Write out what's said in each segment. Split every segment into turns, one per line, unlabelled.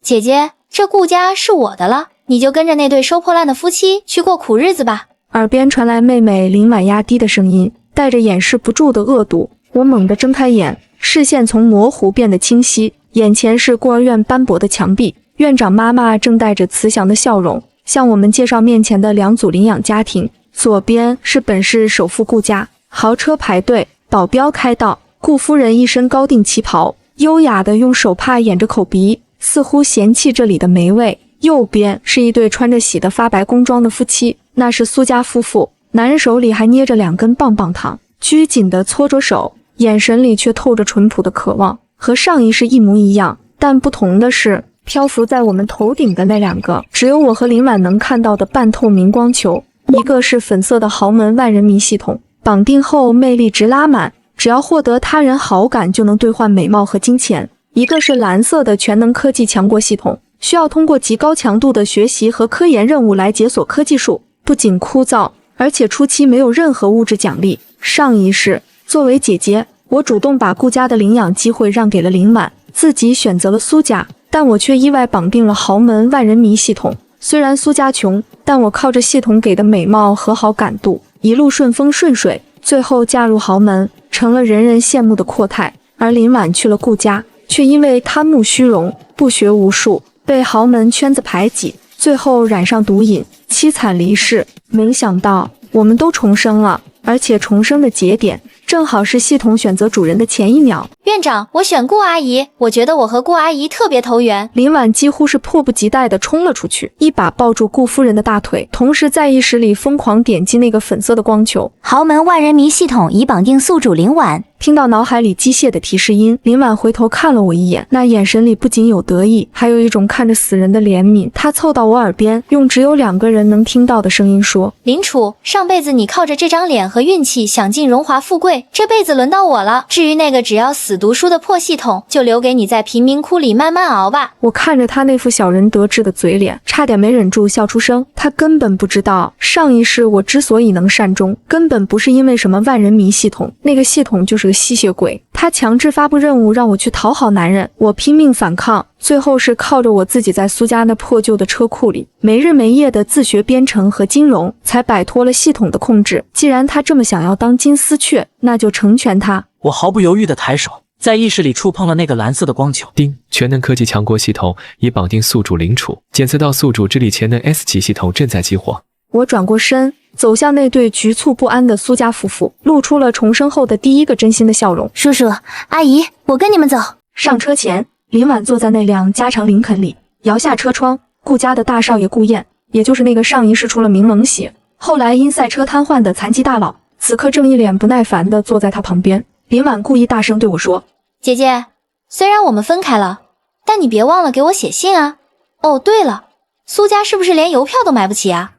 姐姐，这顾家是我的了，你就跟着那对收破烂的夫妻去过苦日子吧。
耳边传来妹妹林婉压低的声音，带着掩饰不住的恶毒。我猛地睁开眼，视线从模糊变得清晰，眼前是孤儿院斑驳的墙壁，院长妈妈正带着慈祥的笑容向我们介绍面前的2组领养家庭。左边是本市首富顾家，豪车排队，保镖开道，顾夫人一身高定旗袍，优雅地用手帕掩着口鼻，似乎嫌弃这里的霉味。右边是一对穿着洗得发白工装的夫妻，那是苏家夫妇，男人手里还捏着2根棒棒糖，拘谨地搓着手，眼神里却透着淳朴的渴望，和上一世一模一样。但不同的是，漂浮在我们头顶的那2个只有我和林婉能看到的半透明光球，一个是粉色的豪门万人迷系统，绑定后魅力值拉满，只要获得他人好感就能兑换美貌和金钱；一个是蓝色的全能科技强国系统，需要通过极高强度的学习和科研任务来解锁科技树，不仅枯燥，而且初期没有任何物质奖励。上一世，作为姐姐，我主动把顾家的领养机会让给了林婉，自己选择了苏家，但我却意外绑定了豪门万人迷系统。虽然苏家穷，但我靠着系统给的美貌和好感度，一路顺风顺水，最后嫁入豪门，成了人人羡慕的阔太。而林婉去了顾家，却因为贪慕虚荣，不学无术，被豪门圈子排挤，最后染上毒瘾，凄惨离世。没想到我们都重生了，而且重生的节点正好是系统选择主人的前1秒。
院长，我选顾阿姨，我觉得我和顾阿姨特别投缘。
林婉几乎是迫不及待地冲了出去，一把抱住顾夫人的大腿，同时在意识里疯狂点击那个粉色的光球。
豪门万人迷系统已绑定宿主林婉。
听到脑海里机械的提示音，林婉回头看了我一眼，那眼神里不仅有得意，还有一种看着死人的怜悯。她凑到我耳边，用只有2个人能听到的声音说：
林楚，上辈子你靠着这张脸和运气享尽荣华富贵，这辈子轮到我了。至于那个只要死读书的破系统，就留给你在贫民窟里慢慢熬吧。
我看着他那副小人得志的嘴脸，差点没忍住笑出声。他根本不知道，上一世我之所以能善终，根本不是因为什么万人迷系统，那个系统就是个吸血鬼。他强制发布任务让我去讨好男人，我拼命反抗，最后是靠着我自己在苏家那破旧的车库里没日没夜的自学编程和金融，才摆脱了系统的控制。既然他这么想要当金丝雀，那就成全他。
我毫不犹豫地抬手，在意识里触碰了那个蓝色的光球。
丁，全能科技强国系统已绑定宿主林楚，检测到宿主智力潜能 S 级系统正在激活。
我转过身，走向那对局促不安的苏家夫妇，露出了重生后的第一个真心的笑容。
叔叔阿姨，我跟你们走。
上车前，林婉坐在那辆加长林肯里，摇下车窗。顾家的大少爷顾燕，也就是那个上一世出了名冷血，后来因赛车瘫痪的残疾大佬，此刻正一脸不耐烦地坐在他旁边。林婉故意大声对我说：
姐姐，虽然我们分开了，但你别忘了给我写信啊。哦，对了，苏家是不是连邮票都买不起啊？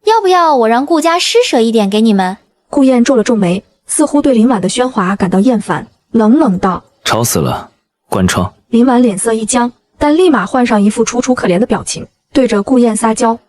要不要我让顾家施舍一点给你们？
顾燕皱了皱眉，似乎对林婉的喧哗感到厌烦，冷冷道：
吵死了，关窗。
林婉脸色一僵，但立马换上一副楚楚可怜的表情，对着顾燕撒娇：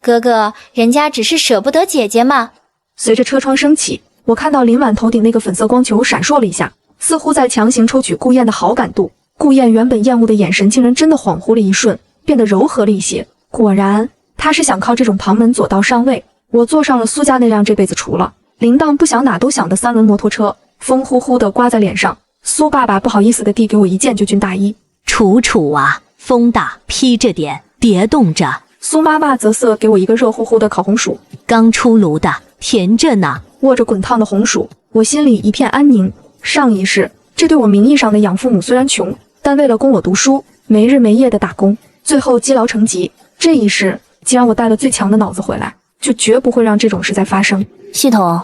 哥哥，人家只是舍不得姐姐嘛。
随着车窗升起，我看到林婉头顶那个粉色光球闪烁了一下，似乎在强行抽取顾燕的好感度。顾燕原本厌恶的眼神竟然真的恍惚了一瞬，变得柔和了一些。果然，他是想靠这种旁门左道上位。我坐上了苏家那辆这辈子除了铃铛不响哪都响的3轮摩托车，风呼呼地刮在脸上。苏爸爸不好意思地递给我一件旧军大衣。
楚楚啊，风大，披着点，别冻着。
苏妈妈则色给我一个热乎乎的烤红薯，
刚出炉的，甜着呢。
握着滚烫的红薯，我心里一片安宁。上一世，这对我名义上的养父母虽然穷，但为了供我读书，没日没夜的打工，最后积劳成疾。这一世，既然我带了最强的脑子回来，就绝不会让这种事再发生。
系统，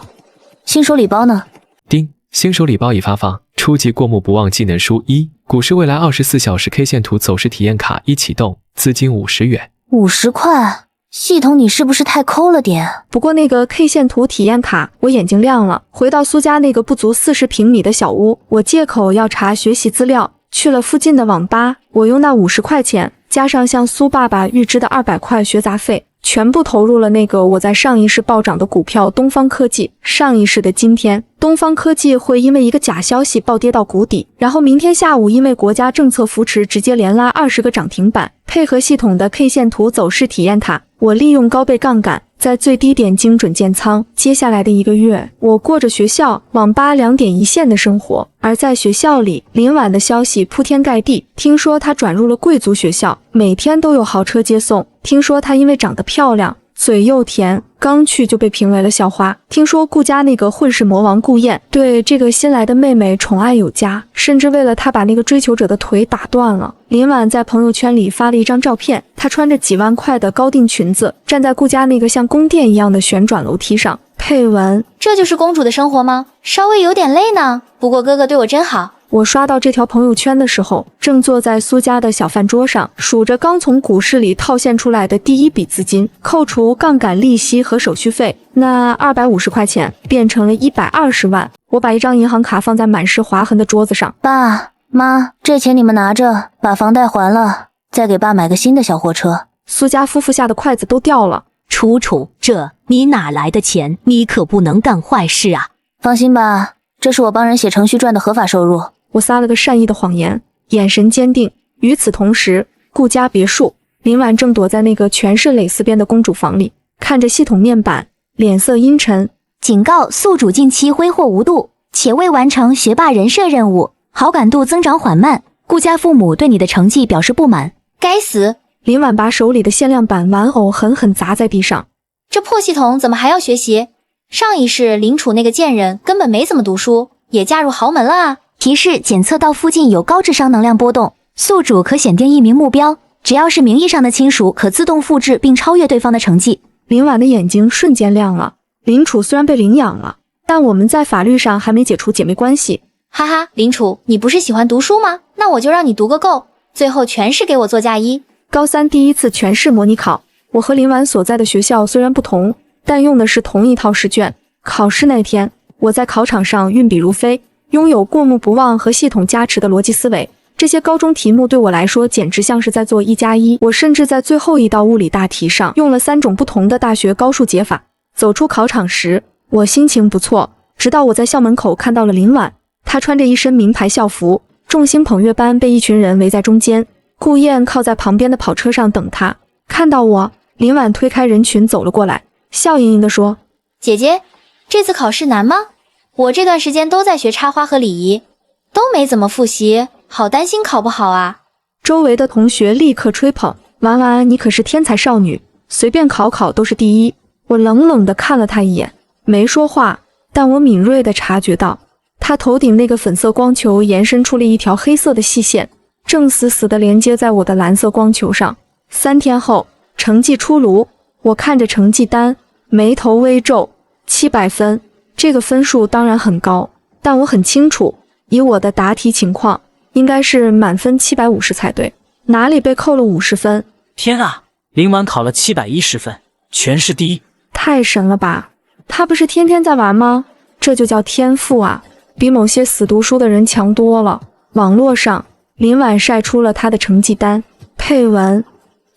新手礼包呢？
丁，新手礼包已发放，初级过目不忘技能书1，股市未来24小时 K 线图走势体验卡已启动，资金50元。
50块？系统你是不是太抠了点？
不过那个 K 线图体验卡，我眼睛亮了。回到苏家那个不足40平米的小屋，我借口要查学习资料，去了附近的网吧。我用那50块钱，加上向苏爸爸预支的200块学杂费，全部投入了那个我在上一世暴涨的股票东方科技。上一世的今天，东方科技会因为一个假消息暴跌到谷底，然后明天下午因为国家政策扶持直接连拉20个涨停板。配合系统的 K 线图走势体验塔，我利用高倍杠杆在最低点精准建仓。接下来的1个月，我过着学校、网吧2点一线的生活。而在学校里，林婉的消息铺天盖地，听说她转入了贵族学校，每天都有豪车接送。听说她因为长得漂亮，嘴又甜，刚去就被评为了校花。听说顾家那个混世魔王顾燕对这个新来的妹妹宠爱有加，甚至为了她把那个追求者的腿打断了。林婉在朋友圈里发了一张照片，她穿着几万块的高定裙子，站在顾家那个像宫殿一样的旋转楼梯上，配文：
这就是公主的生活吗？稍微有点累呢，不过哥哥对我真好。
我刷到这条朋友圈的时候，正坐在苏家的小饭桌上，数着刚从股市里套现出来的第一笔资金，扣除杠杆利息和手续费，那250块钱变成了120万。我把一张银行卡放在满是划痕的桌子上。
爸妈，这钱你们拿着，把房贷还了，再给爸买个新的小货车。
苏家夫妇下的筷子都掉了。
楚楚，这你哪来的钱？你可不能干坏事啊！
放心吧，这是我帮人写程序赚的合法收入。
我撒了个善意的谎言，眼神坚定。与此同时，顾家别墅，林婉正躲在那个全是蕾丝边的公主房里，看着系统面板，脸色阴沉。
警告：宿主近期挥霍无度，且未完成学霸人设任务，好感度增长缓慢。顾家父母对你的成绩表示不满。该死！
林婉把手里的限量版玩偶狠狠砸在地上。
这破系统怎么还要学习？上一世林楚那个贱人根本没怎么读书，也嫁入豪门了啊！提示：检测到附近有高智商能量波动，宿主可选定1名目标，只要是名义上的亲属，可自动复制并超越对方的成绩。
林婉的眼睛瞬间亮了。林楚虽然被领养了，但我们在法律上还没解除姐妹关系。
哈哈，林楚，你不是喜欢读书吗？那我就让你读个够，最后全市给我做嫁衣。
高3第一次全市模拟考，我和林婉所在的学校虽然不同，但用的是同一套试卷。考试那天，我在考场上运笔如飞，拥有过目不忘和系统加持的逻辑思维。这些高中题目对我来说简直像是在做1+1。我甚至在最后一道物理大题上用了3种不同的大学高数解法。走出考场时，我心情不错，直到我在校门口看到了林婉。她穿着一身名牌校服，众星捧月般被一群人围在中间。顾燕靠在旁边的跑车上等她，看到我，林婉推开人群走了过来，笑盈盈地说：
姐姐，这次考试难吗？我这段时间都在学插花和礼仪，都没怎么复习，好担心考不好啊。
周围的同学立刻吹捧：婉婉，你可是天才少女，随便考考都是第一。我冷冷地看了她一眼，没说话，但我敏锐地察觉到，她头顶那个粉色光球延伸出了一条黑色的细线，正死死地连接在我的蓝色光球上。3天后，成绩出炉，我看着成绩单，眉头微皱。700分，这个分数当然很高，但我很清楚，以我的答题情况，应该是满分750才对，哪里被扣了50分？
天啊，林婉考了710分，全市第一，
太神了吧！他不是天天在玩吗？这就叫天赋啊，比某些死读书的人强多了。网络上，林婉晒出了他的成绩单，配文：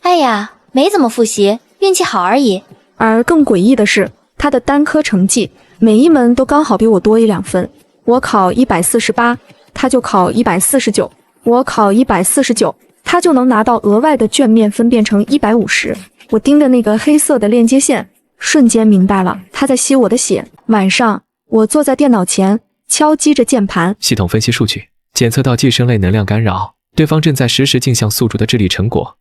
哎呀，没怎么复习，运气好而已。
而更诡异的是，他的单科成绩每一门都刚好比我多1-2分。我考148，他就考149；我考149，他就能拿到额外的卷面分变成150。我盯着那个黑色的链接线，瞬间明白了，他在吸我的血。晚上，我坐在电脑前，敲击着键盘。
系统分析数据，检测到寄生类能量干扰，对方正在实时镜像宿主的智力成果，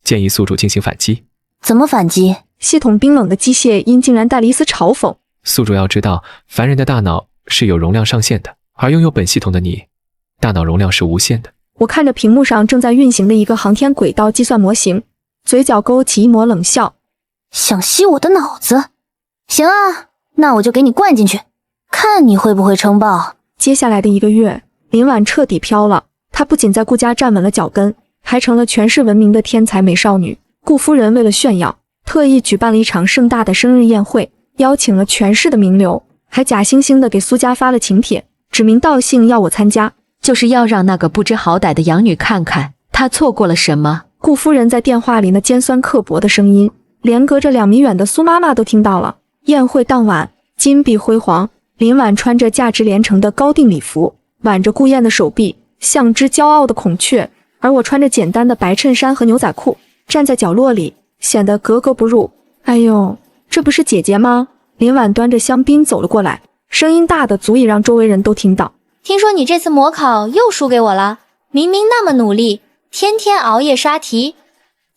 建议宿主进行反击。
怎么反击？
系统冰冷的机械音竟然带了一丝嘲讽。
宿主要知道，凡人的大脑是有容量上限的，而拥有本系统的你，大脑容量是无限的。
我看着屏幕上正在运行的一个航天轨道计算模型，嘴角勾起一抹冷笑。
想吸我的脑子？行啊，那我就给你灌进去，看你会不会撑爆。
接下来的1个月，林婉彻底飘了。她不仅在顾家站稳了脚跟，还成了全市闻名的天才美少女。顾夫人为了炫耀，特意举办了一场盛大的生日宴会，邀请了全市的名流，还假惺惺地给苏家发了请帖，指名道姓要我参加，
就是要让那个不知好歹的养女看看她错过了什么。
顾夫人在电话里那尖酸刻薄的声音连隔着2米远的苏妈妈都听到了。宴会当晚，金碧辉煌，林婉穿着价值连城的高定礼服，挽着顾燕的手臂，像只骄傲的孔雀，而我穿着简单的白衬衫和牛仔裤，站在角落里，显得格格不入。哎呦，这不是姐姐吗？林婉端着香槟走了过来，声音大的足以让周围人都听到。
听说你这次模考又输给我了，明明那么努力，天天熬夜刷题，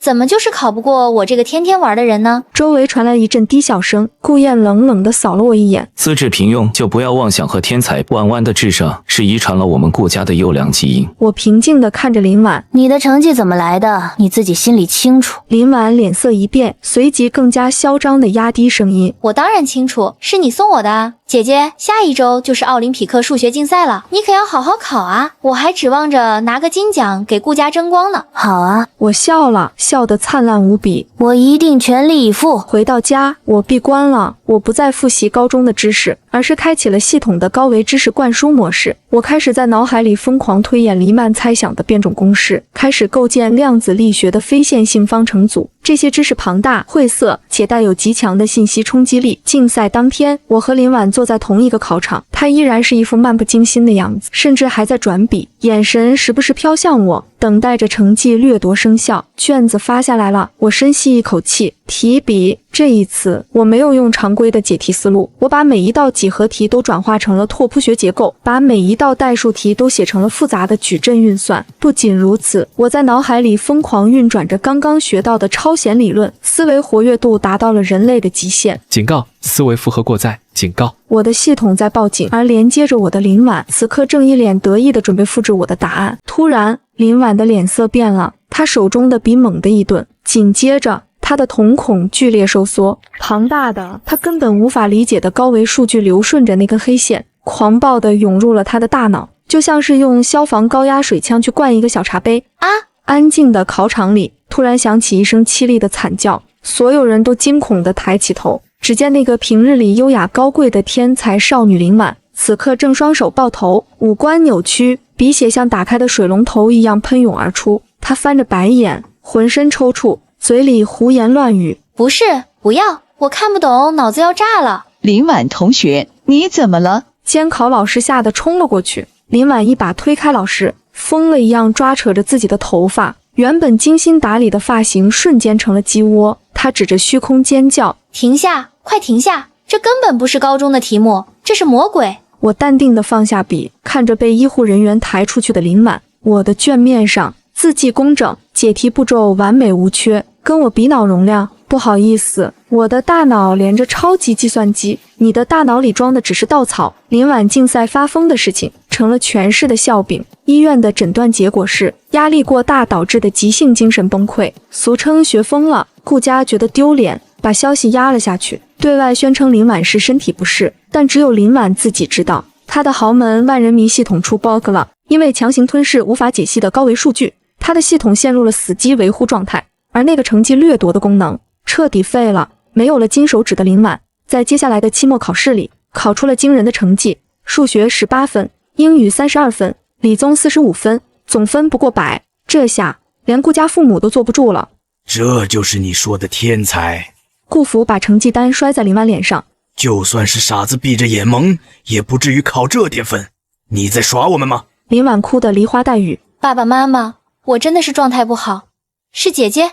怎么就是考不过我这个天天玩的人呢？
周围传来一阵低笑声，顾燕冷冷地扫了我一眼。
资质平庸就不要妄想和天才。婉婉的智商是遗传了我们顾家的优良基因。
我平静地看着林婉，
你的成绩怎么来的，你自己心里清楚。
林婉脸色一变，随即更加嚣张地压低声音。
我当然清楚，是你送我的啊。姐姐，下一周就是奥林匹克数学竞赛了，你可要好好考啊，我还指望着拿个金奖给顾家争光呢。
好啊，
我笑了，笑得灿烂无比。
我一定全力以赴。
回到家，我闭关了，我不再复习高中的知识，而是开启了系统的高维知识灌输模式。我开始在脑海里疯狂推演黎曼猜想的变种公式，开始构建量子力学的非线性方程组。这些知识庞大、晦涩且带有极强的信息冲击力。竞赛当天，我和林婉坐在同一个考场，她依然是一副漫不经心的样子，甚至还在转笔，眼神时不时飘向我，等待着成绩掠夺生效。卷子发下来了，我深吸一口气，提笔。这一次我没有用常规的解题思路，我把每一道几何题都转化成了拓扑学结构，把每一道代数题都写成了复杂的矩阵运算。不仅如此，我在脑海里疯狂运转着刚刚学到的超弦理论，思维活跃度达到了人类的极限。
警告，思维负荷过载，警告。
我的系统在报警，而连接着我的林婉此刻正一脸得意地准备复制我的答案。突然，林婉的脸色变了，她手中的笔猛地一顿，紧接着他的瞳孔剧烈收缩，庞大的他根本无法理解的高维数据流顺着那根黑线，狂暴地涌入了他的大脑，就像是用消防高压水枪去灌一个小茶杯。啊！安静的考场里突然响起一声凄厉的惨叫，所有人都惊恐地抬起头，只见那个平日里优雅高贵的天才少女林婉，此刻正双手抱头，五官扭曲，鼻血像打开的水龙头一样喷涌而出。她翻着白眼，浑身抽搐，嘴里胡言乱语。
不是，不要，我看不懂，脑子要炸了。
林婉同学，你怎么了？
监考老师吓得冲了过去，林婉一把推开老师，疯了一样抓扯着自己的头发，原本精心打理的发型瞬间成了鸡窝。她指着虚空尖叫：
停下，快停下，这根本不是高中的题目，这是魔鬼。
我淡定地放下笔，看着被医护人员抬出去的林婉，我的卷面上字迹工整，解题步骤完美无缺，跟我比脑容量。不好意思，我的大脑连着超级计算机，你的大脑里装的只是稻草。林婉竞赛发疯的事情成了全市的笑柄。医院的诊断结果是压力过大导致的急性精神崩溃，俗称学疯了。顾家觉得丢脸，把消息压了下去，对外宣称林婉是身体不适，但只有林婉自己知道，她的豪门万人迷系统出 bug 了，因为强行吞噬无法解析的高维数据，她的系统陷入了死机维护状态，而那个成绩掠夺的功能彻底废了。没有了金手指的林婉，在接下来的期末考试里考出了惊人的成绩，数学18分，英语32分，理综45分，总分不过100。这下连顾家父母都坐不住了。
这就是你说的天才。
顾福把成绩单摔在林婉脸上，
就算是傻子闭着眼蒙，也不至于考这点分。你在耍我们吗？
林婉哭得梨花带雨。
爸爸妈妈，我真的是状态不好，是姐姐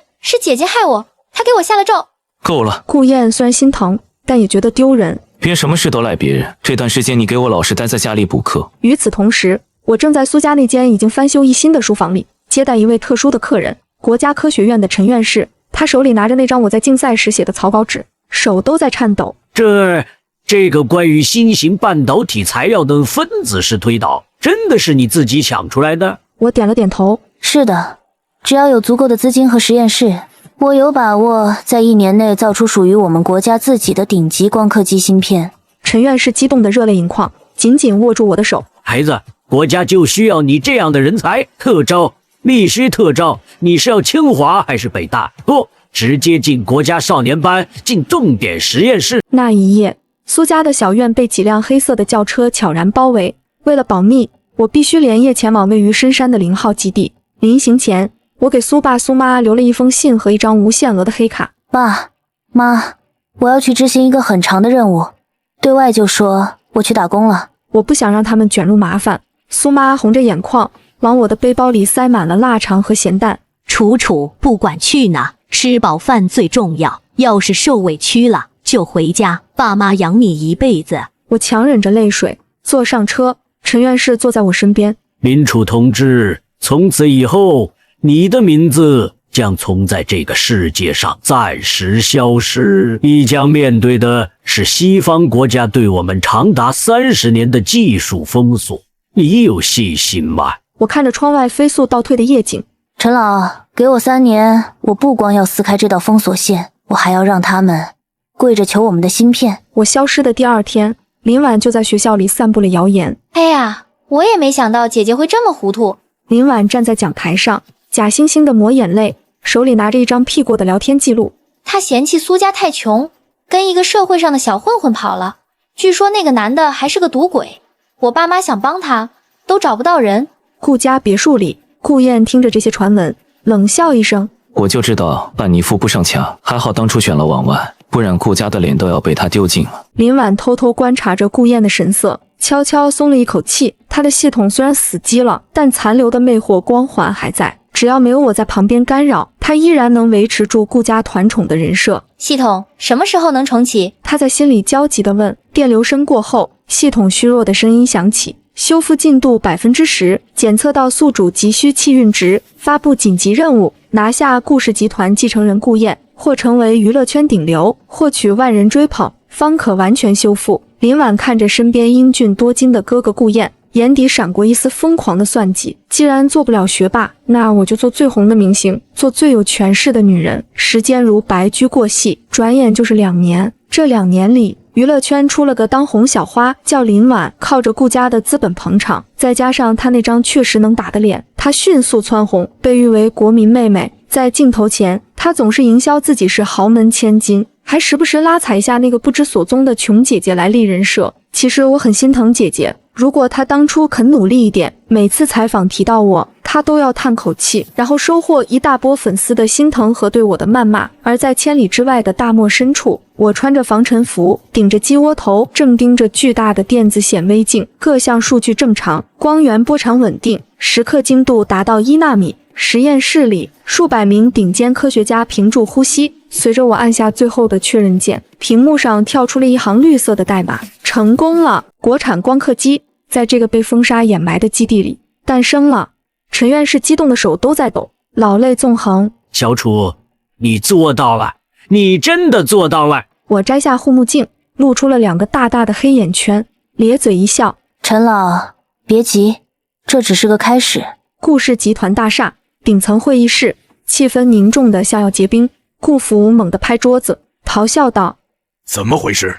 害我，她给我下了咒。
够了。
顾燕虽然心疼，但也觉得丢人。
别什么事都赖别人，这段时间你给我老实待在家里补课。
与此同时，我正在苏家那间已经翻修一新的书房里接待一位特殊的客人，国家科学院的陈院士。他手里拿着那张我在竞赛时写的草稿纸，手都在颤抖。
这个关于新型半导体材料的分子式推导，真的是你自己想出来的？
我点了点头。
是的，只要有足够的资金和实验室，我有把握在1年内造出属于我们国家自己的顶级光刻机芯片。
陈院士激动得热泪盈眶，紧紧握住我的手。
孩子，国家就需要你这样的人才，特招，必须特招。你是要清华还是北大？不，直接进国家少年班，进重点实验室。
那一夜，苏家的小院被几辆黑色的轿车悄然包围。为了保密，我必须连夜前往位于深山的0号基地。临行前，我给苏爸苏妈留了一封信和一张无限额的黑卡。
爸，妈，我要去执行一个很长的任务，对外就说我去打工了。
我不想让他们卷入麻烦。苏妈红着眼眶，往我的背包里塞满了腊肠和咸蛋。
楚楚，不管去哪，吃饱饭最重要。要是受委屈了，就回家，爸妈养你一辈子。
我强忍着泪水坐上车，陈院士坐在我身边。
林楚同志，从此以后，你的名字将从在这个世界上暂时消失。你将面对的是西方国家对我们长达30年的技术封锁。你有信心吗？
我看着窗外飞速倒退的夜景。
陈老，给我3年，我不光要撕开这道封锁线，我还要让他们跪着求我们的芯片。
我消失的第2天，林婉就在学校里散布了谣言。
哎呀，我也没想到姐姐会这么糊涂。
林婉站在讲台上，假惺惺地抹眼泪，手里拿着一张 P 过的聊天记录。
她嫌弃苏家太穷，跟一个社会上的小混混跑了。据说那个男的还是个赌鬼，我爸妈想帮他，都找不到人。
顾家别墅里，顾燕听着这些传闻，冷笑一声：“
我就知道半尼夫不上墙，还好当初选了王万，不然顾家的脸都要被他丢尽了。”
林婉偷偷观察着顾燕的神色，悄悄松了一口气。她的系统虽然死机了，但残留的魅惑光环还在，只要没有我在旁边干扰，她依然能维持住顾家团宠的人设。
系统什么时候能重启？
她在心里焦急地问。电流声过后，系统虚弱的声音响起：修复进度10%，检测到宿主急需气运值，发布紧急任务，拿下顾氏集团继承人顾燕，或成为娱乐圈顶流，获取万人追捧，方可完全修复。林婉看着身边英俊多金的哥哥顾燕，眼底闪过一丝疯狂的算计。既然做不了学霸，那我就做最红的明星，做最有权势的女人。时间如白驹过隙，转眼就是2年。这2年里，娱乐圈出了个当红小花，叫林婉，靠着顾家的资本捧场，再加上她那张确实能打的脸，她迅速蹿红，被誉为国民妹妹。在镜头前，她总是营销自己是豪门千金，还时不时拉踩下那个不知所踪的穷姐姐来立人设。其实我很心疼姐姐，如果她当初肯努力一点，每次采访提到我，她都要叹口气，然后收获一大波粉丝的心疼和对我的谩骂。而在千里之外的大漠深处，我穿着防尘服，顶着鸡窝头，正盯着巨大的电子显微镜，各项数据正常，光源波长稳定，时刻精度达到1纳米。实验室里，数百名顶尖科学家屏住呼吸。随着我按下最后的确认键，屏幕上跳出了一行绿色的代码：成功了！国产光刻机在这个被风沙掩埋的基地里诞生了。陈院士激动的手都在抖，老泪纵横。
小楚，你做到了，你真的做到了。
我摘下护目镜，露出了2个大大的黑眼圈，咧嘴一笑：
陈老，别急，这只是个开始。
顾氏集团大厦顶层会议室，气氛凝重的像要结冰。顾福猛地拍桌子，咆哮道：
怎么回事？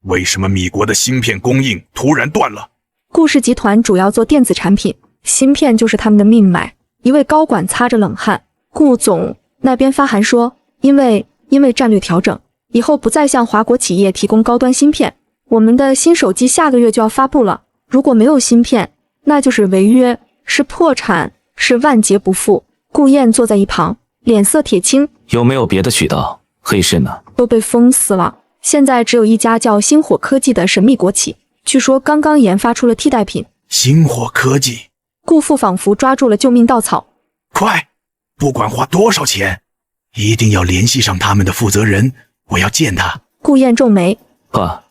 为什么米国的芯片供应突然断了？
顾氏集团主要做电子产品，芯片就是他们的命脉。一位高管擦着冷汗：顾总那边发函说，因为战略调整，以后不再向华国企业提供高端芯片。我们的新手机下个月就要发布了，如果没有芯片，那就是违约，是破产，是万劫不复。顾燕坐在一旁，脸色铁青：
有没有别的渠道？黑市呢？
都被封死了。现在只有一家叫星火科技的神秘国企，据说刚刚研发出了替代品。
星火科技？
顾父仿佛抓住了救命稻草。
快，不管花多少钱，一定要联系上他们的负责人，我要见他。
顾燕皱眉：
爸，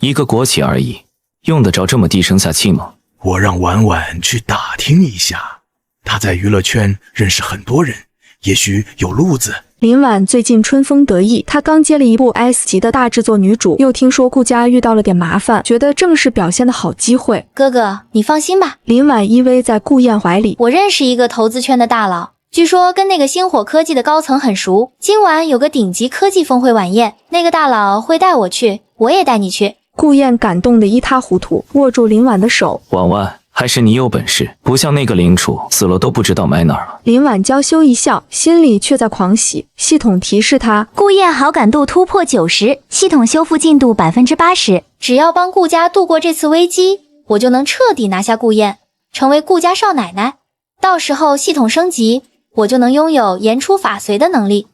一个国企而已，用得着这么低声下气吗？
我让婉婉去打听一下，她在娱乐圈认识很多人，也许有路子。
林婉最近春风得意，她刚接了一部 S 级的大制作女主，又听说顾家遇到了点麻烦，觉得正是表现的好机会。
哥哥，你放心吧。
林婉依偎在顾燕怀里：
我认识一个投资圈的大佬，据说跟那个星火科技的高层很熟。今晚有个顶级科技峰会晚宴，那个大佬会带我去，我也带你去。
顾燕感动得一塌糊涂，握住林婉的手：
婉婉，还是你有本事，不像那个林楚，死了都不知道埋哪儿了。
林婉娇羞一笑，心里却在狂喜。系统提示她：
顾燕好感度突破90，系统修复进度80%。只要帮顾家度过这次危机，我就能彻底拿下顾燕，成为顾家少奶奶。到时候系统升级，我就能拥有言出法随的能力，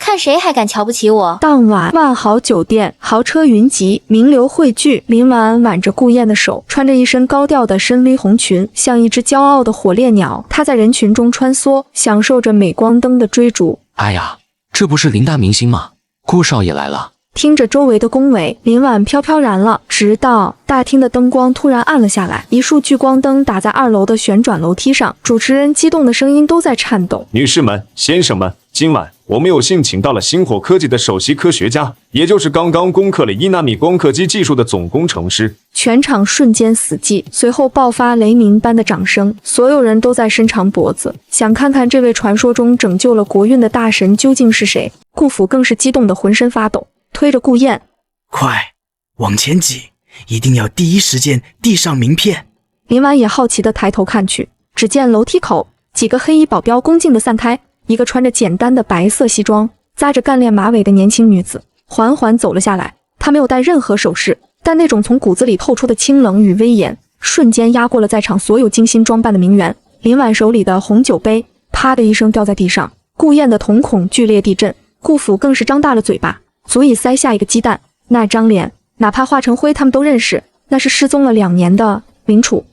看谁还敢瞧不起我。
当晚，万豪酒店豪车云集，名流汇聚。林婉挽着顾燕的手，穿着一身高调的深 V 红裙，像一只骄傲的火烈鸟。她在人群中穿梭，享受着镁光灯的追逐。
哎呀，这不是林大明星吗？顾少爷来了。
听着周围的恭维，林婉飘飘然了。直到大厅的灯光突然暗了下来，一束聚光灯打在2楼的旋转楼梯上，主持人激动的声音都在颤抖。
女士们、先生们，今晚我们有幸请到了星火科技的首席科学家，也就是刚刚攻克了1纳米光刻机技术的总工程师。
全场瞬间死寂，随后爆发雷鸣般的掌声，所有人都在伸长脖子，想看看这位传说中拯救了国运的大神究竟是谁。顾府更是激动得浑身发抖，推着顾燕，
快往前挤，一定要第一时间递上名片。
林婉也好奇地抬头看去，只见楼梯口几个黑衣保镖恭敬地散开，一个穿着简单的白色西装、扎着干链马尾的年轻女子缓缓走了下来。她没有戴任何首饰，但那种从骨子里透出的清冷与威严，瞬间压过了在场所有精心装扮的名媛。林婉手里的红酒杯啪的一声掉在地上，顾燕的瞳孔剧烈地震，顾府更是张大了嘴巴，足以塞下一个鸡蛋。那张脸，哪怕化成灰他们都认识，那是失踪了2年的林楚。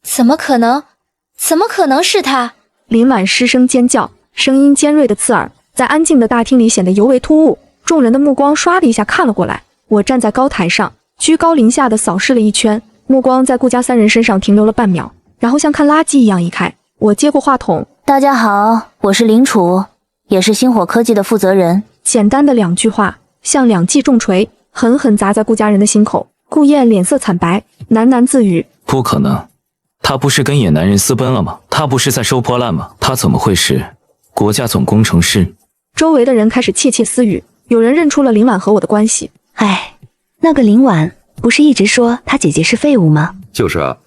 怎么可能？怎么可能是他？
林婉失声尖叫，声音尖锐的刺耳，在安静的大厅里显得尤为突兀。众人的目光唰的一下看了过来，我站在高台上，居高临下的扫视了一圈，目光在顾家3人身上停留了半秒，然后像看垃圾一样移开。我接过话筒，
大家好，我是林楚，也是星火科技的负责人。
简单的2句话，像2记重锤，狠狠砸在顾家人的心口。顾燕脸色惨白，喃喃自语：
不可能，他不是跟野男人私奔了吗？他不是在收破烂吗？他怎么会是国家总工程师？
周围的人开始窃窃私语，有人认出了林婉和我的关系。
哎，那个林婉不是一直说她姐姐是废物吗？
就是啊，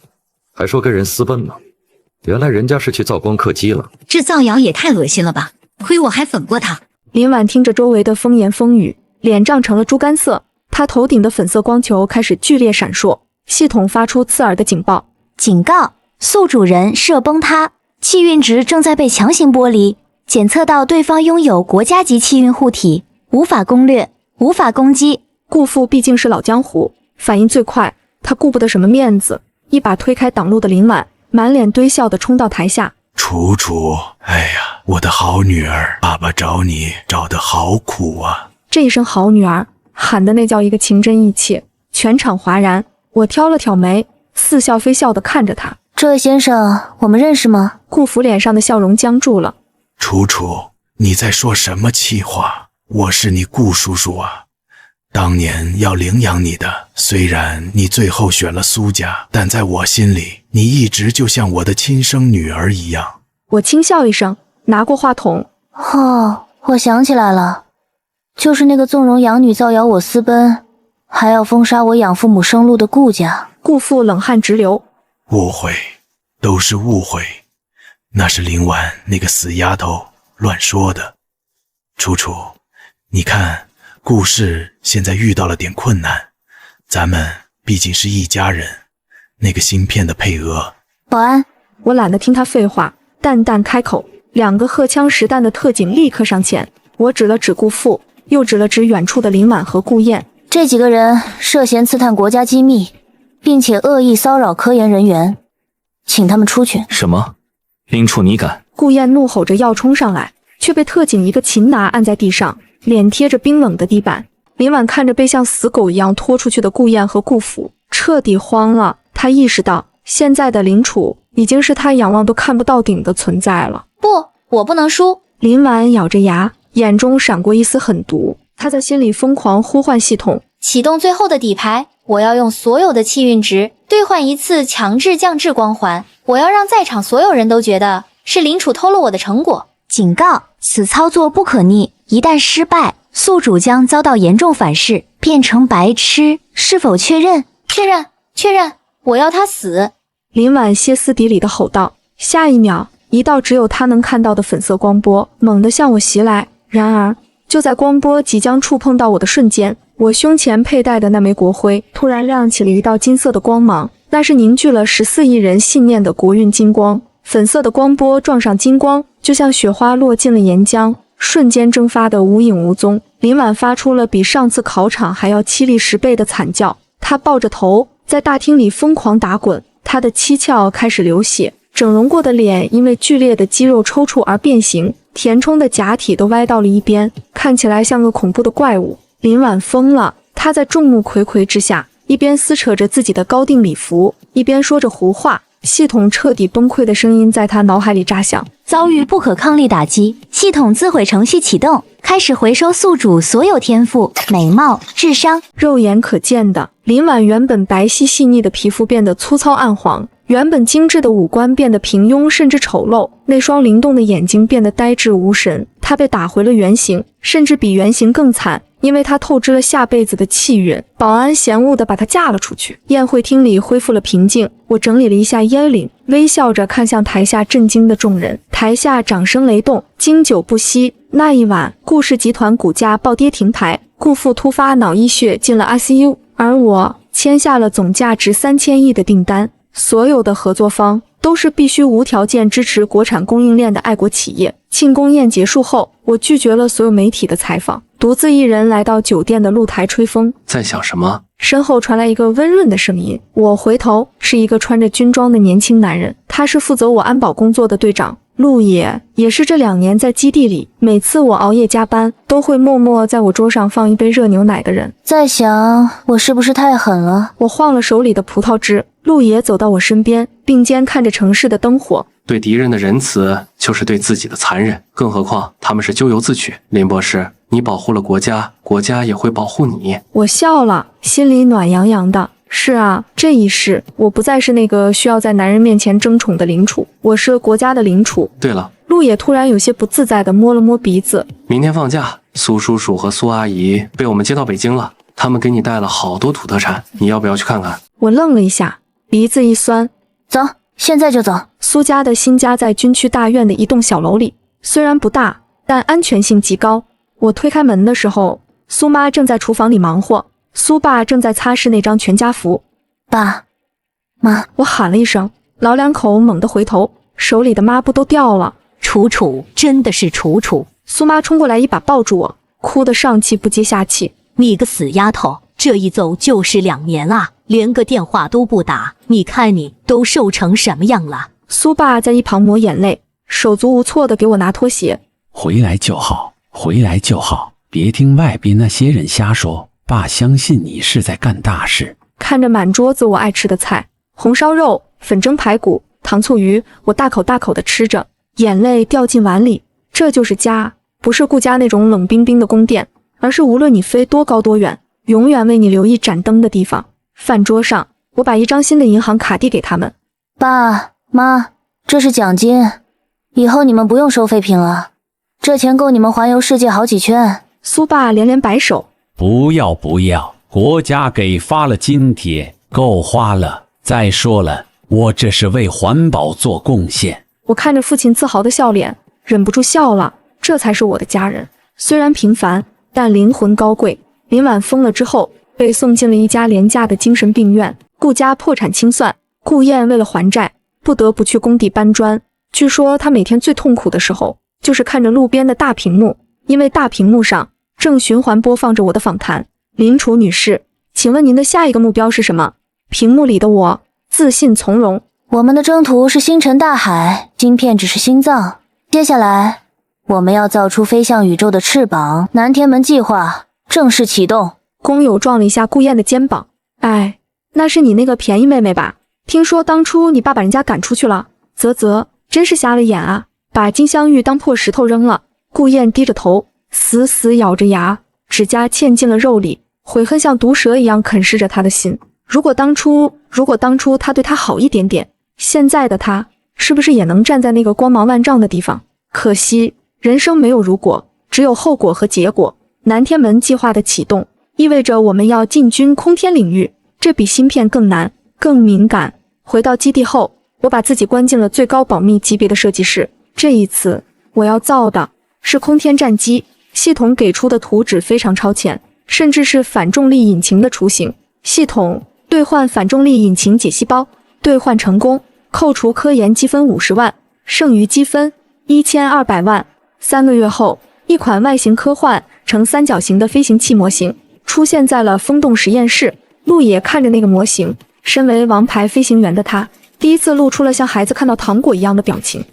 还说跟人私奔呢，原来人家是去造光刻机了。
这造谣也太恶心了吧，亏我还粉过他。
林婉听着周围的风言风语，脸涨成了猪肝色，她头顶的粉色光球开始剧烈闪烁，系统发出刺耳的警报：
警告，宿主人设崩塌，气运值正在被强行剥离，检测到对方拥有国家级气运护体，无法攻略，无法攻击。
顾父毕竟是老江湖，反应最快，他顾不得什么面子，一把推开挡路的林婉，满脸堆笑地冲到台下。
楚楚，哎呀，我的好女儿，爸爸找你找得好苦啊。
这一声好女儿喊的那叫一个情真意切，全场哗然。我挑了挑眉，似笑非笑地看着他。
这位先生，我们认识吗？
顾府脸上的笑容僵住了。
楚楚，你在说什么气话？我是你顾叔叔啊，当年要领养你的，虽然你最后选了苏家，但在我心里，你一直就像我的亲生女儿一样。
我轻笑一声，拿过话筒。
哦，我想起来了，就是那个纵容养女造谣我私奔，还要封杀我养父母生路的顾家。
顾父冷汗直流。
误会，都是误会，那是林婉那个死丫头乱说的。楚楚，你看顾氏现在遇到了点困难，咱们毕竟是一家人，那个芯片的配额。
保安，
我懒得听他废话，淡淡开口。2个荷枪实弹的特警立刻上前，我指了指顾父，又指了指远处的林婉和顾燕。
这几个人涉嫌刺探国家机密，并且恶意骚扰科研人员，请他们出去。
什么？林楚你敢？
顾燕怒吼着要冲上来，却被特警一个擒拿按在地上，脸贴着冰冷的地板。林婉看着被像死狗一样拖出去的顾燕和顾府，彻底慌了。他意识到现在的林楚已经是他仰望都看不到顶的存在了。
不，我不能输。
林婉咬着牙，眼中闪过一丝狠毒。他在心里疯狂呼唤系统，
启动最后的底牌，我要用所有的气运值兑换一次强制降智光环，我要让在场所有人都觉得是林楚偷了我的成果。警告，此操作不可逆，一旦失败，宿主将遭到严重反噬，变成白痴。是否确认？确认，确认，我要他死。
林婉歇斯底里地吼道。下一秒，一道只有他能看到的粉色光波猛地向我袭来。然而就在光波即将触碰到我的瞬间，我胸前佩戴的那枚国徽突然亮起了一道金色的光芒，那是凝聚了14亿人信念的国运金光。粉色的光波撞上金光，就像雪花落进了岩浆，瞬间蒸发得无影无踪。林婉发出了比上次考场还要凄厉10倍的惨叫，她抱着头在大厅里疯狂打滚，她的七窍开始流血，整容过的脸因为剧烈的肌肉抽搐而变形，填充的假体都歪到了一边，看起来像个恐怖的怪物。林婉疯了，她在众目睽睽之下，一边撕扯着自己的高定礼服，一边说着胡话。系统彻底崩溃的声音在她脑海里炸响。
遭遇不可抗力打击，系统自毁程序启动，开始回收宿主所有天赋、美貌、智商。
肉眼可见的，林婉原本白皙细腻的皮肤变得粗糙暗黄，原本精致的五官变得平庸甚至丑陋，那双灵动的眼睛变得呆滞无神。她被打回了原形，甚至比原形更惨，因为她透支了下辈子的气运。保安嫌恶地把她嫁了出去。宴会厅里恢复了平静，我整理了一下烟领，微笑着看向台下震惊的众人。台下掌声雷动，经久不息。那一晚，顾氏集团股价暴跌停牌，顾父突发脑溢血进了 ICU， 而我签下了总价值3000亿的订单。所有的合作方都是必须无条件支持国产供应链的爱国企业。庆功宴结束后，我拒绝了所有媒体的采访，独自一人来到酒店的露台吹风。
在想什么？
身后传来一个温润的声音，我回头，是一个穿着军装的年轻男人，他是负责我安保工作的队长陆野，也是这2年在基地里每次我熬夜加班都会默默在我桌上放一杯热牛奶的人。
在想我是不是太狠了？
我晃了手里的葡萄汁，陆野走到我身边，并肩看着城市的灯火。
对敌人的仁慈就是对自己的残忍，更何况他们是咎由自取。林博士，你保护了国家，国家也会保护你。
我笑了，心里暖洋洋的。是啊，这一世我不再是那个需要在男人面前争宠的领主，我是国家的领主。
对了，
陆野突然有些不自在地摸了摸鼻子。
明天放假，苏叔叔和苏阿姨被我们接到北京了，他们给你带了好多土特产，你要不要去看看？
我愣了一下，鼻子一酸。
走，现在就走。
苏家的新家在军区大院的一栋小楼里，虽然不大，但安全性极高。我推开门的时候，苏妈正在厨房里忙活，苏爸正在擦拭那张全家福。
爸妈，
我喊了一声，老两口猛地回头，手里的抹布都掉了。
楚楚，真的是楚楚。
苏妈冲过来一把抱住我，哭得上气不接下气。
你个死丫头，这一走就是2年啊，连个电话都不打，你看你都瘦成什么样了？
苏爸在一旁抹眼泪，手足无措地给我拿拖鞋。
回来就好，回来就好，别听外边那些人瞎说，爸相信你是在干大事。
看着满桌子我爱吃的菜，红烧肉、粉蒸排骨、糖醋鱼，我大口大口地吃着，眼泪掉进碗里。这就是家，不是顾家那种冷冰冰的宫殿，而是无论你飞多高多远，永远为你留一盏灯的地方。饭桌上，我把一张新的银行卡递给他们。
爸妈，这是奖金，以后你们不用收废品了，这钱够你们环游世界好几圈。
苏爸连连摆手，
不要不要，国家给发了津贴，够花了。再说了，我这是为环保做贡献。
我看着父亲自豪的笑脸，忍不住笑了。这才是我的家人，虽然平凡，但灵魂高贵。林婉疯了之后，被送进了一家廉价的精神病院。顾家破产清算，顾燕为了还债，不得不去工地搬砖。据说他每天最痛苦的时候，就是看着路边的大屏幕，因为大屏幕上正循环播放着我的访谈。林楚女士，请问您的下一个目标是什么？屏幕里的我自信从容。
我们的征途是星辰大海，晶片只是心脏。接下来，我们要造出飞向宇宙的翅膀。南天门计划正式启动。
工友撞了一下顾燕的肩膀。哎，那是你那个便宜妹妹吧？听说当初你爸把人家赶出去了。啧，真是瞎了眼啊，把金镶玉当破石头扔了。顾燕低着头，死死咬着牙，指甲嵌进了肉里，悔恨像毒蛇一样啃噬着他的心。如果当初他对他好一点点，现在的他是不是也能站在那个光芒万丈的地方？可惜人生没有如果，只有后果和结果。南天门计划的启动意味着我们要进军空天领域，这比芯片更难更敏感。回到基地后，我把自己关进了最高保密级别的设计室。这一次我要造的是空天战机，系统给出的图纸非常超前，甚至是反重力引擎的雏形。系统兑换反重力引擎解析包，兑换成功，扣除科研积分50万，剩余积分1200万。3个月后，一款外形科幻、呈三角形的飞行器模型出现在了风洞实验室。陆野看着那个模型，身为王牌飞行员的他，第一次露出了像孩子看到糖果一样的表情。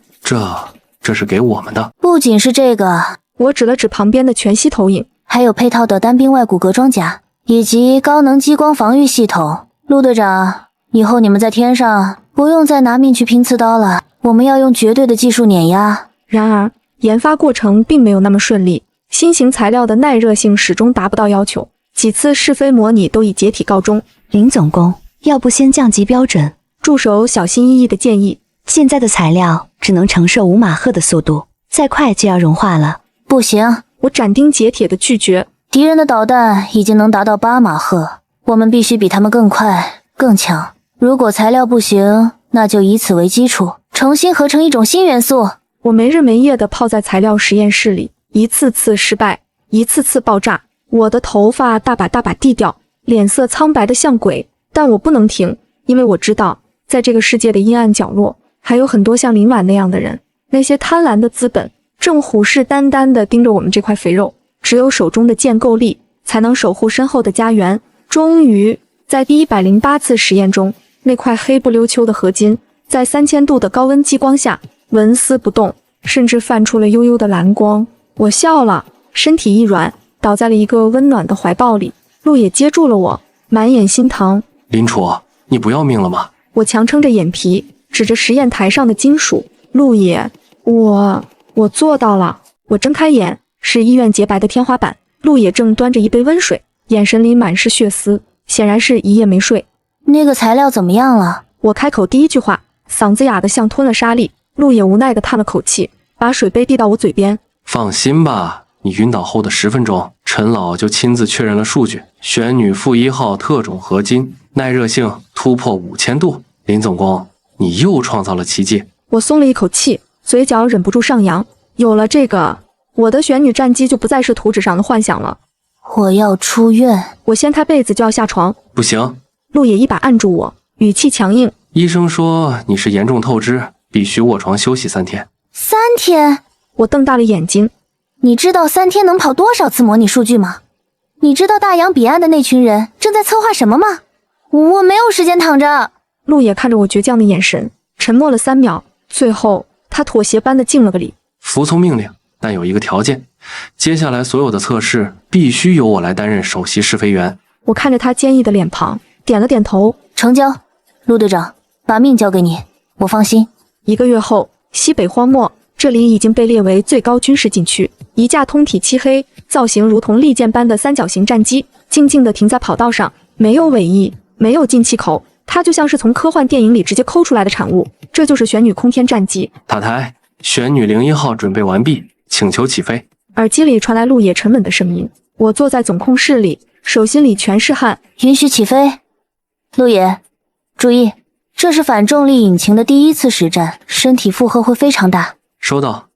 这是给我们的。
不仅是这个，
我指了指旁边的全息投影，
还有配套的单兵外骨骼装甲，以及高能激光防御系统。陆队长，以后你们在天上不用再拿命去拼刺刀了，我们要用绝对的技术碾压。
然而，研发过程并没有那么顺利，新型材料的耐热性始终达不到要求，几次试飞模拟都以解体告终。
林总工，要不先降级标准？
助手小心翼翼地建议。
现在的材料只能承受5马赫的速度，再快就要融化了。
不行，
我斩钉截铁地拒绝。
敌人的导弹已经能达到8马赫，我们必须比他们更快、更强。如果材料不行，那就以此为基础，重新合成一种新元素。
我没日没夜地泡在材料实验室里，一次次失败，一次次爆炸。我的头发大把大把地掉，脸色苍白得像鬼。但我不能停，因为我知道，在这个世界的阴暗角落，还有很多像林婉那样的人。那些贪婪的资本正虎视眈眈地盯着我们这块肥肉。只有手中的剑够力，才能守护身后的家园。终于，在第108次实验中，那块黑不溜秋的合金在3000度的高温激光下纹丝不动，甚至泛出了幽幽的蓝光。我笑了，身体一软，倒在了一个温暖的怀抱里。陆野接住了我，满眼心疼。
林楚，你不要命了吗？
我强撑着眼皮，指着实验台上的金属。陆野，我做到了。我睁开眼，是医院洁白的天花板。陆野正端着一杯温水，眼神里满是血丝，显然是一夜没睡。
那个材料怎么样了？
我开口第一句话，嗓子哑得像吞了沙粒。陆野无奈地叹了口气，把水杯递到我嘴边。
放心吧，你晕倒后的10分钟，陈老就亲自确认了数据。玄女负1号特种合金，耐热性突破5000度。林总工，你又创造了奇迹。
我松了一口气，嘴角忍不住上扬。有了这个，我的玄女战机就不再是图纸上的幻想了。
我要出院。
我掀开被子就要下床。
不行。
陆野一把按住我，语气强硬。
医生说你是严重透支，必须卧床休息3天。
3天？
我瞪大了眼睛。
你知道3天能跑多少次模拟数据吗？你知道大洋彼岸的那群人正在策划什么吗？我没有时间躺着。
陆野看着我倔强的眼神，沉默了3秒，最后他妥协般的敬了个礼。
服从命令，但有一个条件，接下来所有的测试必须由我来担任首席试飞员。
我看着他坚毅的脸庞，点了点头。
成交。陆队长，把命交给你，我放心。
1个月后，西北荒漠，这里已经被列为最高军事禁区。一架通体漆黑、造型如同利剑般的三角形战机，静静地停在跑道上，没有尾翼，没有进气口，它就像是从科幻电影里直接抠出来的产物。这就是玄女空天战机。
塔台，玄女01号准备完毕，请求起飞。
耳机里传来陆野沉稳的声音。我坐在总控室里，手心里全是汗。
允许起飞。陆野，注意，这是反重力引擎的第1次实战，身体负荷会非常大。
收到。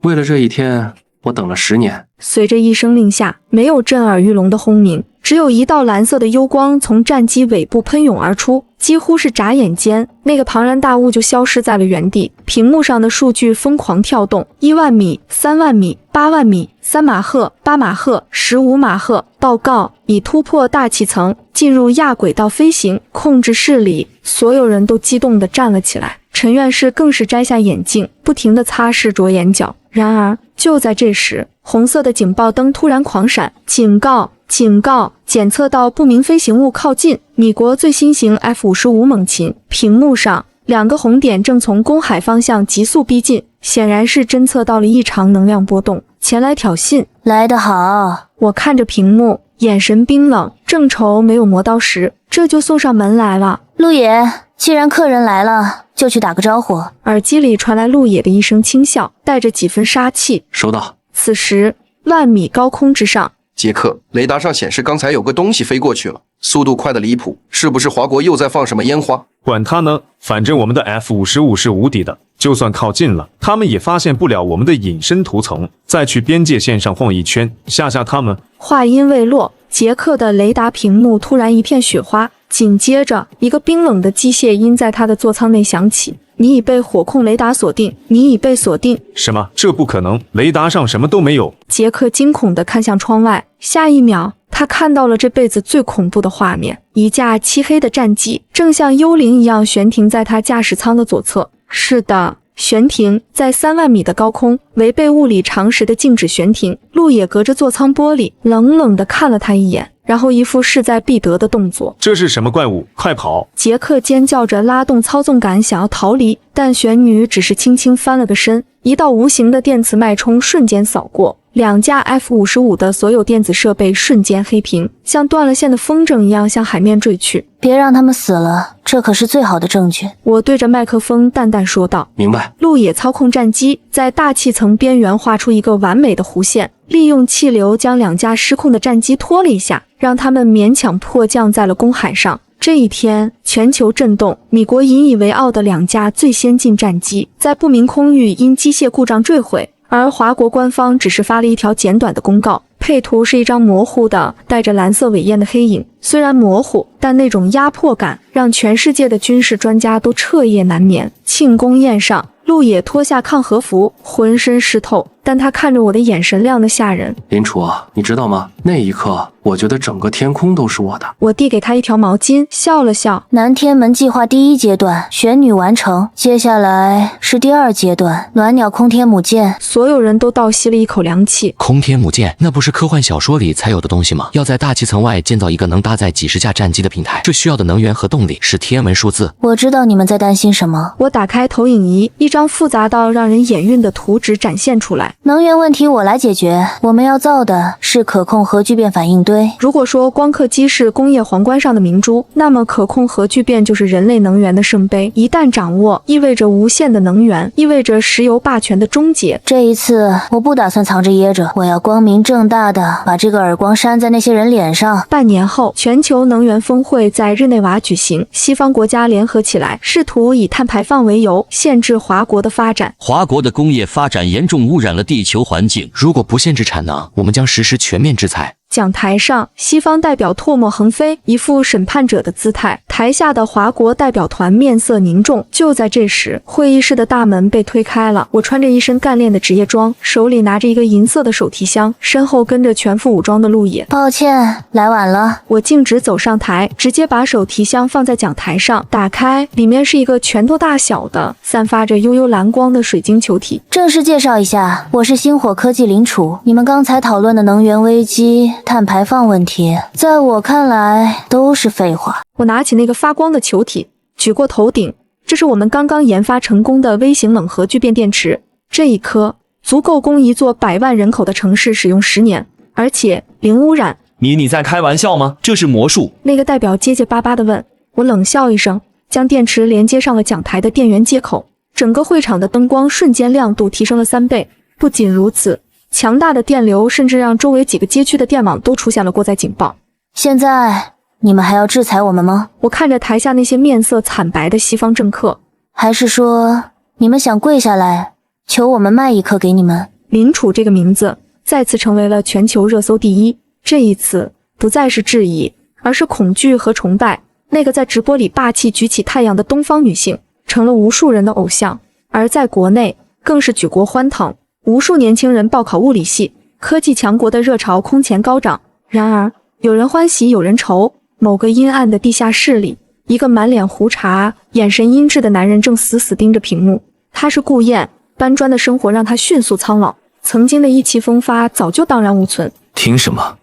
为了这一天，我等了10年。
随着一声令下，没有震耳欲聋的轰鸣，只有一道蓝色的幽光从战机尾部喷涌而出，几乎是眨眼间，那个庞然大物就消失在了原地。屏幕上的数据疯狂跳动，1万米、3万米、8万米、3马赫、8马赫、15马赫。报告已突破大气层，进入亚轨道飞行。控制室里，所有人都激动地站了起来。陈院士更是摘下眼镜，不停地擦拭着眼角。然而，就在这时，红色的警报灯突然狂闪，警告！警告！检测到不明飞行物靠近，米国最新型 F-55猛禽。屏幕上2个红点正从公海方向急速逼近，显然是侦测到了异常能量波动，前来挑衅。
来得好！
我看着屏幕，眼神冰冷，正愁没有磨刀石，这就送上门来了。
陆野，既然客人来了，就去打个招呼。
耳机里传来陆野的一声轻笑，带着几分杀气。
收到。
此时，10000米高空之上，
杰克，雷达上显示刚才有个东西飞过去了，速度快得离谱，是不是华国又在放什么烟花？
管他呢，反正我们的 F-55是无敌的，就算靠近了，他们也发现不了我们的隐身涂层。再去边界线上晃一圈，吓吓他们。
话音未落，杰克的雷达屏幕突然一片雪花，紧接着一个冰冷的机械音在他的座舱内响起。你已被火控雷达锁定，你已被锁定。
什么？这不可能！雷达上什么都没有。
杰克惊恐地看向窗外，下一秒，他看到了这辈子最恐怖的画面：一架漆黑的战机正像幽灵一样悬停在他驾驶舱的左侧。是的，悬停在3万米的高空，违背物理常识的静止悬停。陆野隔着座舱玻璃，冷冷地看了他一眼，然后一副势在必得的动作。
这是什么怪物？快跑！
杰克尖叫着拉动操纵杆想要逃离，但玄女只是轻轻翻了个身，一道无形的电磁脉冲瞬间扫过，2架 F-55的所有电子设备瞬间黑屏，像断了线的风筝一样向海面坠去。
别让他们死了，这可是最好的证据。
我对着麦克风淡淡说道。
明白。
陆野操控战机在大气层边缘画出一个完美的弧线，利用气流将2架失控的战机拖了一下，让他们勉强迫降在了公海上。这一天，全球震动，米国引以为傲的2架最先进战机在不明空域因机械故障坠毁，而华国官方只是发了一条简短的公告，配图是一张模糊的带着蓝色尾焰的黑影。虽然模糊，但那种压迫感让全世界的军事专家都彻夜难眠。庆功宴上，陆野脱下抗和服，浑身湿透，但他看着我的眼神亮得吓人。
林楚，你知道吗？那一刻，我觉得整个天空都是我的。
我递给他一条毛巾，笑了笑。
南天门计划第1阶段玄女完成，接下来是第2阶段鸾鸟空天母舰。
所有人都倒吸了一口凉气。
空天母舰，那不是科幻小说里才有的东西吗？要在大气层外建造一个能搭载几10架战机的平台，这需要的能源和动力是天文数字。
我知道你们在担心什么。
我打开投影仪，一张复杂到让人眼晕的图纸展现出来。
能源问题我来解决，我们要造的是可控核聚变反应堆。
如果说光刻机是工业皇冠上的明珠，那么可控核聚变就是人类能源的圣杯。一旦掌握，意味着无限的能源，意味着石油霸权的终结。
这一次我不打算藏着掖着，我要光明正大的把这个耳光扇在那些人脸上。
半年后，全球能源峰会在日内瓦举行，西方国家联合起来，试图以碳排放为由限制华国的发展。
华国的工业发展严重污染了地球环境，如果不限制产能，我们将实施全面制裁。
讲台上，西方代表唾沫横飞，一副审判者的姿态。台下的华国代表团面色凝重。就在这时，会议室的大门被推开了。我穿着一身干练的职业装，手里拿着一个银色的手提箱，身后跟着全副武装的陆野。
抱歉，来晚了。
我径直走上台，直接把手提箱放在讲台上，打开，里面是一个拳头大小的、散发着幽幽蓝光的水晶球体。
正式介绍一下，我是星火科技林楚。你们刚才讨论的能源危机、碳排放问题，在我看来都是废话。
我拿起那个发光的球体，举过头顶，这是我们刚刚研发成功的微型冷核聚变电池，这一颗足够供一座100万人口的城市使用10年，而且零污染。
你在开玩笑吗？这是魔术。
那个代表结结巴巴地问。我冷笑一声，将电池连接上了讲台的电源接口，整个会场的灯光瞬间亮度提升了3倍。不仅如此，强大的电流甚至让周围几个街区的电网都出现了过载警报。
现在你们还要制裁我们吗？
我看着台下那些面色惨白的西方政客。
还是说你们想跪下来求我们卖一颗给你们？
林楚这个名字再次成为了全球热搜第1。这一次不再是质疑，而是恐惧和崇拜。那个在直播里霸气举起太阳的东方女性成了无数人的偶像，而在国内更是举国欢腾，无数年轻人报考物理系，科技强国的热潮空前高涨。然而有人欢喜有人愁，某个阴暗的地下室里，一个满脸胡茬、眼神阴鸷的男人正死死盯着屏幕。他是顾燕，搬砖的生活让他迅速苍老，曾经的意气风发早就荡然无存。
凭什么？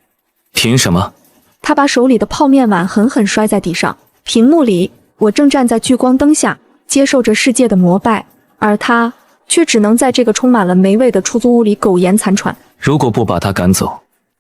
凭什么？
他把手里的泡面碗狠狠摔在地上。屏幕里，我正站在聚光灯下，接受着世界的膜拜，而他却只能在这个充满了霉味的出租屋里苟延残喘。
如果不把他赶走，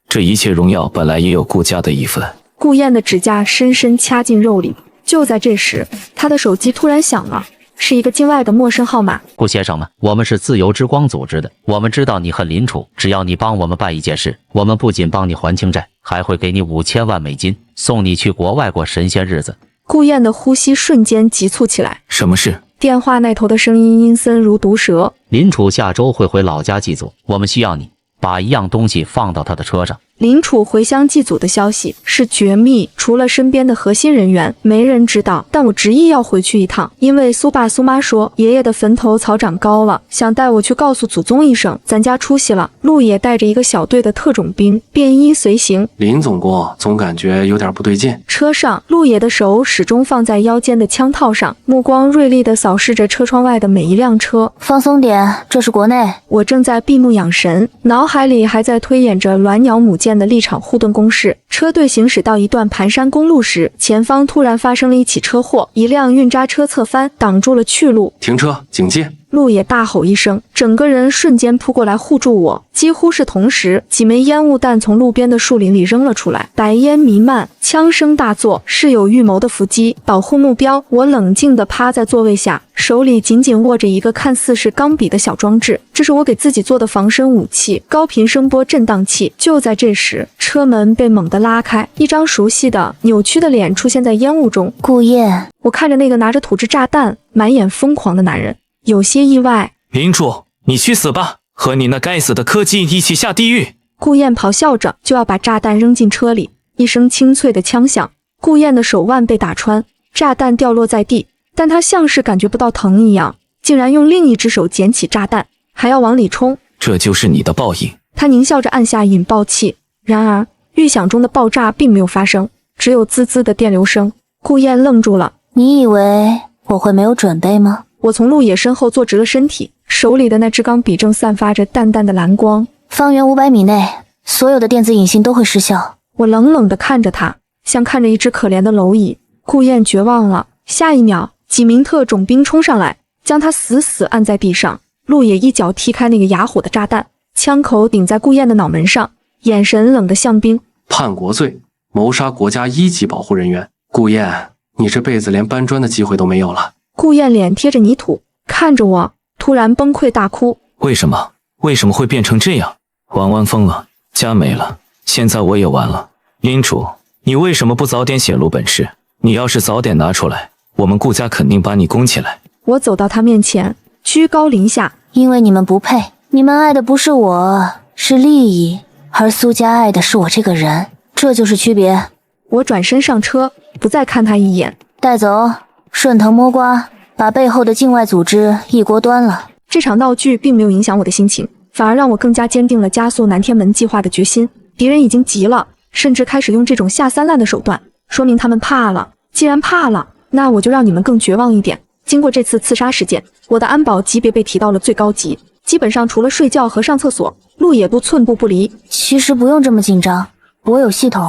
这一切荣耀本来也有顾家的一份。
顾燕的指甲深深掐进肉里。就在这时，他的手机突然响了，是一个境外的陌生号码。
顾先生们，我们是自由之光组织的，我们知道你恨林楚，只要你帮我们办一件事，我们不仅帮你还清债，还会给你5000万美金，送你去国外过神仙日子。
顾燕的呼吸瞬间急促起来。
什么事？
电话那头的声音阴森如毒蛇。
林楚下周会回老家祭祖，我们需要你把一样东西放到他的车上，
林楚回乡祭祖的消息是绝密，除了身边的核心人员，没人知道。但我执意要回去一趟，因为苏爸苏妈说爷爷的坟头草长高了，想带我去告诉祖宗一声，咱家出息了。陆野带着一个小队的特种兵，便衣随行。
林总工总感觉有点不对劲。
车上，陆野的手始终放在腰间的枪套上，目光锐利地扫视着车窗外的每一辆车。
放松点，这是国内。
我正在闭目养神，脑海里还在推演着鸾鸟母舰的立场护盾攻势。车队行驶到一段盘山公路时，前方突然发生了一起车祸，一辆运渣车侧翻，挡住了去路。
停车，警戒！
陆野大吼一声，整个人瞬间扑过来护住我。几乎是同时，几枚烟雾弹从路边的树林里扔了出来，白烟弥漫，枪声大作，是有预谋的伏击，保护目标。我冷静地趴在座位下，手里紧紧握着一个看似是钢笔的小装置，这是我给自己做的防身武器——高频声波震荡器。就在这时，车门被猛地拉开，一张熟悉的扭曲的脸出现在烟雾中。
顾燕，
我看着那个拿着土制炸弹、满眼疯狂的男人，有些意外。
林楚，你去死吧！和你那该死的科技一起下地狱！
顾燕咆哮着就要把炸弹扔进车里，一声清脆的枪响，顾燕的手腕被打穿，炸弹掉落在地，但她像是感觉不到疼一样，竟然用另一只手捡起炸弹，还要往里冲。
这就是你的报应。
她狞笑着按下引爆器，然而预想中的爆炸并没有发生，只有滋滋的电流声。顾燕愣住了。
你以为我会没有准备吗？
我从陆野身后坐直了身体，手里的那支钢笔正散发着淡淡的蓝光。
方圆500米内，所有的电子引信都会失效。
我冷冷地看着他，像看着一只可怜的蝼蚁。顾燕绝望了。下一秒，几名特种兵冲上来，将他死死按在地上。陆野一脚踢开那个哑火的炸弹，枪口顶在顾燕的脑门上，眼神冷得像冰。
叛国罪，谋杀国家1级保护人员。顾燕，你这辈子连搬砖的机会都没有了。
顾燕脸贴着泥土，看着我，突然崩溃大哭。
为什么会变成这样？玩完疯了，家没了，现在我也完了。林楚，你为什么不早点显露本事？你要是早点拿出来，我们顾家肯定把你供起来。
我走到他面前，居高临下。
因为你们不配，你们爱的不是我，是利益，而苏家爱的是我这个人，这就是区别。
我转身上车，不再看他一眼。
带走，顺藤摸瓜，把背后的境外组织一锅端了。
这场闹剧并没有影响我的心情，反而让我更加坚定了加速南天门计划的决心。敌人已经急了，甚至开始用这种下三滥的手段，说明他们怕了。既然怕了，那我就让你们更绝望一点。经过这次刺杀事件，我的安保级别被提到了最高级，基本上除了睡觉和上厕所，陆野都寸步不离。
其实不用这么紧张，我有系统，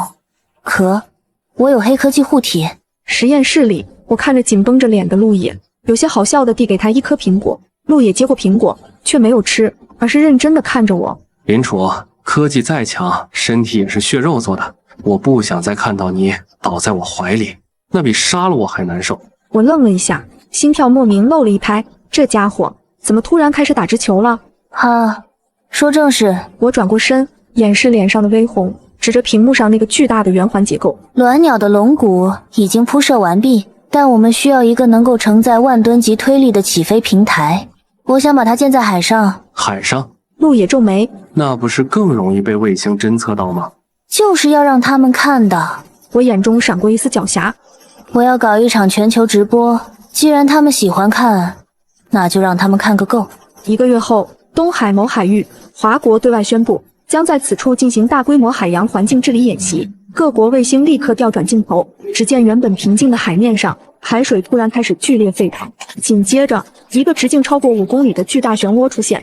我有黑科技护体。
实验室里，我看着紧绷着脸的陆野，有些好笑的递给他一颗苹果。陆野接过苹果，却没有吃，而是认真地看着我。
林楚，科技再强，身体也是血肉做的，我不想再看到你倒在我怀里，那比杀了我还难受。
我愣了一下，心跳莫名漏了一拍，这家伙怎么突然开始打直球了？
说正事。
我转过身，掩饰脸上的微红，指着屏幕上那个巨大的圆环结构。
鸾鸟的龙骨已经铺设完毕，但我们需要一个能够承载万吨级推力的起飞平台。我想把它建在海上。
海上？
陆野皱眉，
那不是更容易被卫星侦测到吗？
就是要让他们看到。
我眼中闪过一丝狡黠。
我要搞一场全球直播，既然他们喜欢看，那就让他们看个够。
1个月后，东海某海域，华国对外宣布将在此处进行大规模海洋环境治理演习。各国卫星立刻调转镜头，只见原本平静的海面上，海水突然开始剧烈沸腾，紧接着一个直径超过5公里的巨大漩涡出现。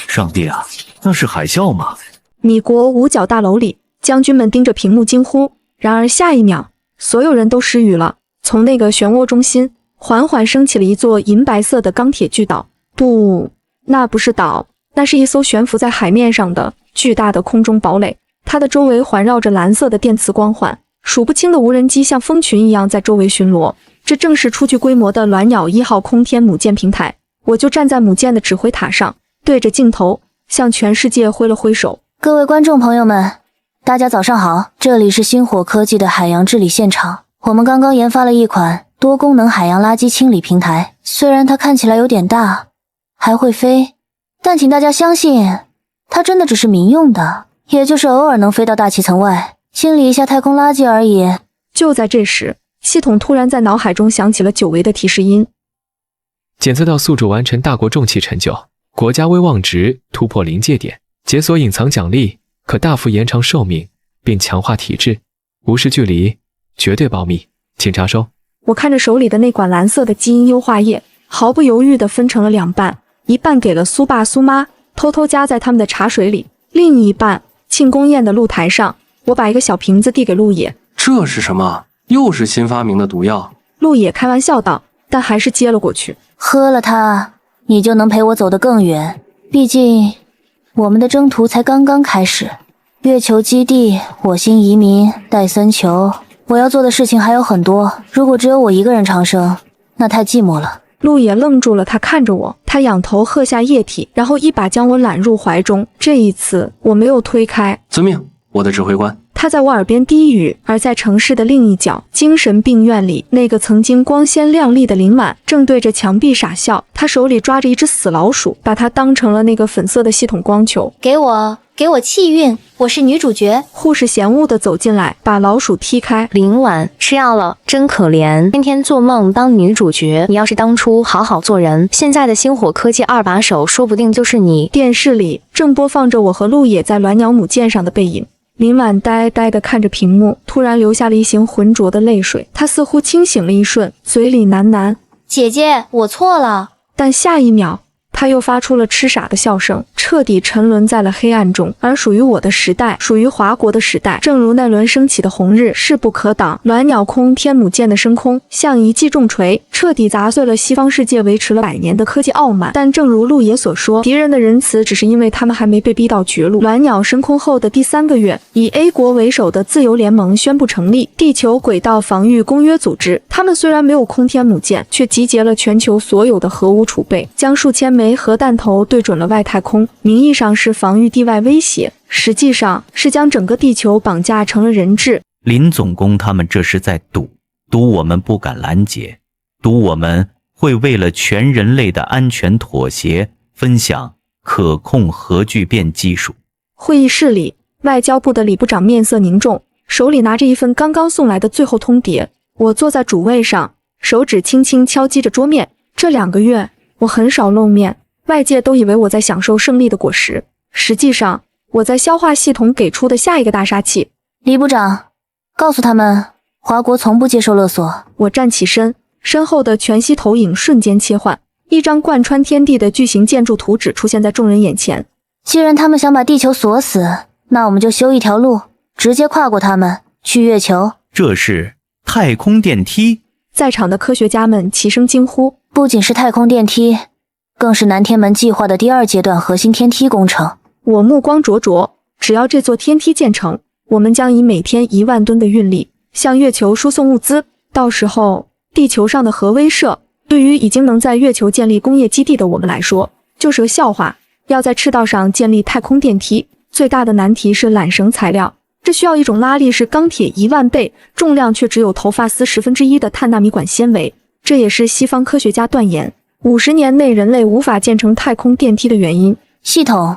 上帝啊，那是海啸吗？
米国五角大楼里，将军们盯着屏幕惊呼。然而下一秒，所有人都失语了。从那个漩涡中心，缓缓升起了一座银白色的钢铁巨岛。不，那不是岛，那是一艘悬浮在海面上的巨大的空中堡垒。它的周围环绕着蓝色的电磁光环，数不清的无人机像蜂群一样在周围巡逻。这正是初具规模的鸾鸟1号空天母舰平台。我就站在母舰的指挥塔上，对着镜头向全世界挥了挥手。
各位观众朋友们，大家早上好，这里是星火科技的海洋治理现场。我们刚刚研发了一款多功能海洋垃圾清理平台，虽然它看起来有点大，还会飞，但请大家相信，它真的只是民用的，也就是偶尔能飞到大气层外，清理一下太空垃圾而已。
就在这时，系统突然在脑海中响起了久违的提示音。
检测到宿主完成大国重器成就，国家威望值突破临界点，解锁隐藏奖励，可大幅延长寿命，并强化体质，无视距离，绝对保密，请查收。
我看着手里的那管蓝色的基因优化液，毫不犹豫地分成了2半，一半给了苏爸苏妈，偷偷加在他们的茶水里，另一半庆功宴的露台上。我把一个小瓶子递给陆野。
这是什么？又是新发明的毒药？
陆野开玩笑道，但还是接了过去。
喝了它，你就能陪我走得更远。毕竟，我们的征途才刚刚开始。月球基地、火星移民、戴森球，我要做的事情还有很多。如果只有我一个人长生，那太寂寞了。
陆野愣住了，他看着我，他仰头喝下液体，然后一把将我揽入怀中。这一次，我没有推开。
遵命，我的指挥官。
他在我耳边低语，而在城市的另一角，精神病院里，那个曾经光鲜亮丽的林满正对着墙壁傻笑，他手里抓着一只死老鼠，把它当成了那个粉色的系统光球。
给我气运，我是女主角。
护士嫌恶地走进来，把老鼠踢开。
林婉吃药了，真可怜，天天做梦当女主角。你要是当初好好做人，现在的星火科技2把手说不定就是你。
电视里正播放着我和陆野在鸾鸟母舰上的背影。林婉呆呆地看着屏幕，突然流下了一行浑浊的泪水。她似乎清醒了一瞬，嘴里喃喃：“
姐姐，我错了。”
但下一秒，她又发出了痴傻的笑声，彻底沉沦在了黑暗中。而属于我的时代，属于华国的时代，正如那轮升起的红日，势不可挡。鸾鸟空天母舰的升空，像一记重锤，彻底砸碎了西方世界维持了100年的科技傲慢。但正如陆野所说，敌人的仁慈只是因为他们还没被逼到绝路。鸾鸟升空后的第3个月，以 A 国为首的自由联盟宣布成立地球轨道防御公约组织。他们虽然没有空天母舰，却集结了全球所有的核武储备，将数千枚核弹头对准了外太空。名义上是防御地外威胁，实际上是将整个地球绑架成了人质。
林总工他们这是在赌我们不敢拦截，赌我们会为了全人类的安全妥协，分享可控核聚变技术。
会议室里，外交部的李部长面色凝重，手里拿着一份刚刚送来的最后通牒。我坐在主位上，手指轻轻敲击着桌面。这2个月，我很少露面，外界都以为我在享受胜利的果实，实际上我在消化系统给出的下一个大杀器。
李部长，告诉他们，华国从不接受勒索。
我站起身，身后的全息投影瞬间切换，一张贯穿天地的巨型建筑图纸出现在众人眼前。
既然他们想把地球锁死，那我们就修一条路，直接跨过他们，去月球。
这是太空电梯！
在场的科学家们齐声惊呼。
不仅是太空电梯，更是南天门计划的第2阶段核心天梯工程。
我目光灼灼，只要这座天梯建成，我们将以每天1万吨的运力向月球输送物资。到时候，地球上的核威慑对于已经能在月球建立工业基地的我们来说，就是个笑话。要在赤道上建立太空电梯，最大的难题是缆绳材料，这需要一种拉力是钢铁1万倍，重量却只有头发丝1/10的碳纳米管纤维。这也是西方科学家断言50年内人类无法建成太空电梯的原因。
系统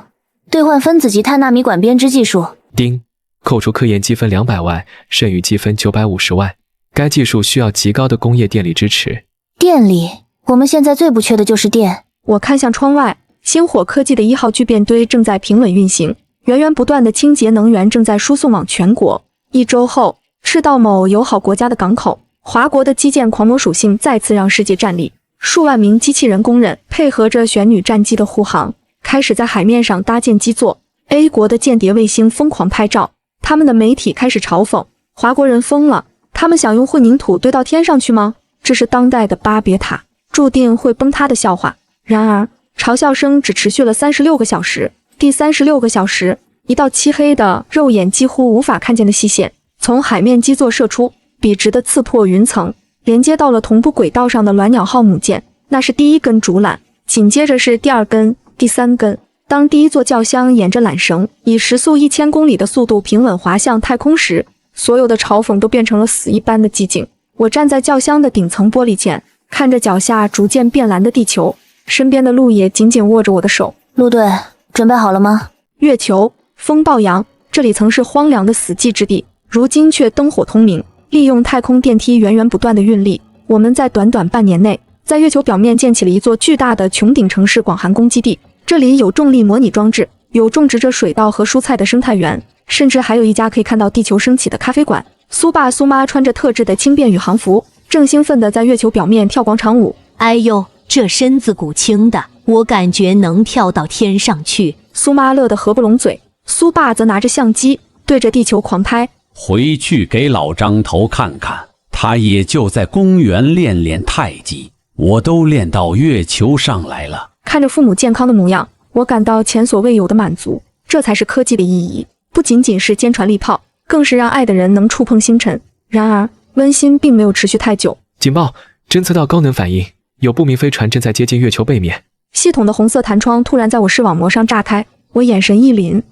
兑换分子级碳纳米管编织技术。
丁，扣除科研积分200万，剩余积分950万。该技术需要极高的工业电力支持。
电力，我们现在最不缺的就是电。
我看向窗外，星火科技的1号聚变堆正在平稳运行，源源不断的清洁能源正在输送往全国。1周后，赤道某友好国家的港口，华国的基建狂魔属性再次让世界站立。数万名机器人工人配合着玄女战机的护航，开始在海面上搭建基座。A 国的间谍卫星疯狂拍照，他们的媒体开始嘲讽华国人疯了，他们想用混凝土堆到天上去吗？这是当代的巴别塔，注定会崩塌的笑话。然而，嘲笑声只持续了36个小时。第36个小时，一道漆黑的、肉眼几乎无法看见的细线从海面基座射出，笔直的刺破云层，连接到了同步轨道上的鸾鸟号母舰。那是第1根竹缆，紧接着是第2根、第3根。当第1座轿厢沿着缆绳以时速1000公里的速度平稳滑向太空时，所有的嘲讽都变成了死一般的寂静。我站在轿厢的顶层玻璃前，看着脚下逐渐变蓝的地球，身边的陆野紧紧握着我的手。
陆队，准备好了吗？
月球、风暴洋、这里曾是荒凉的死寂之地，如今却灯火通明。利用太空电梯源源不断的运力，我们在短短半年内，在月球表面建起了一座巨大的穹顶城市广寒宫基地。这里有重力模拟装置，有种植着水稻和蔬菜的生态园，甚至还有一家可以看到地球升起的咖啡馆。苏爸苏妈穿着特制的轻便宇航服，正兴奋地在月球表面跳广场舞。
哎呦，这身子骨轻的，我感觉能跳到天上去。
苏妈乐得合不拢嘴，苏爸则拿着相机对着地球狂拍。
回去给老张头看看，他也就在公园练练太极，我都练到月球上来了。
看着父母健康的模样，我感到前所未有的满足。这才是科技的意义，不仅仅是坚船利炮，更是让爱的人能触碰星辰。然而，温馨并没有持续太久。
警报！侦测到高能反应，有不明飞船正在接近月球背面。
系统的红色弹窗突然在我视网膜上炸开，我眼神一凛。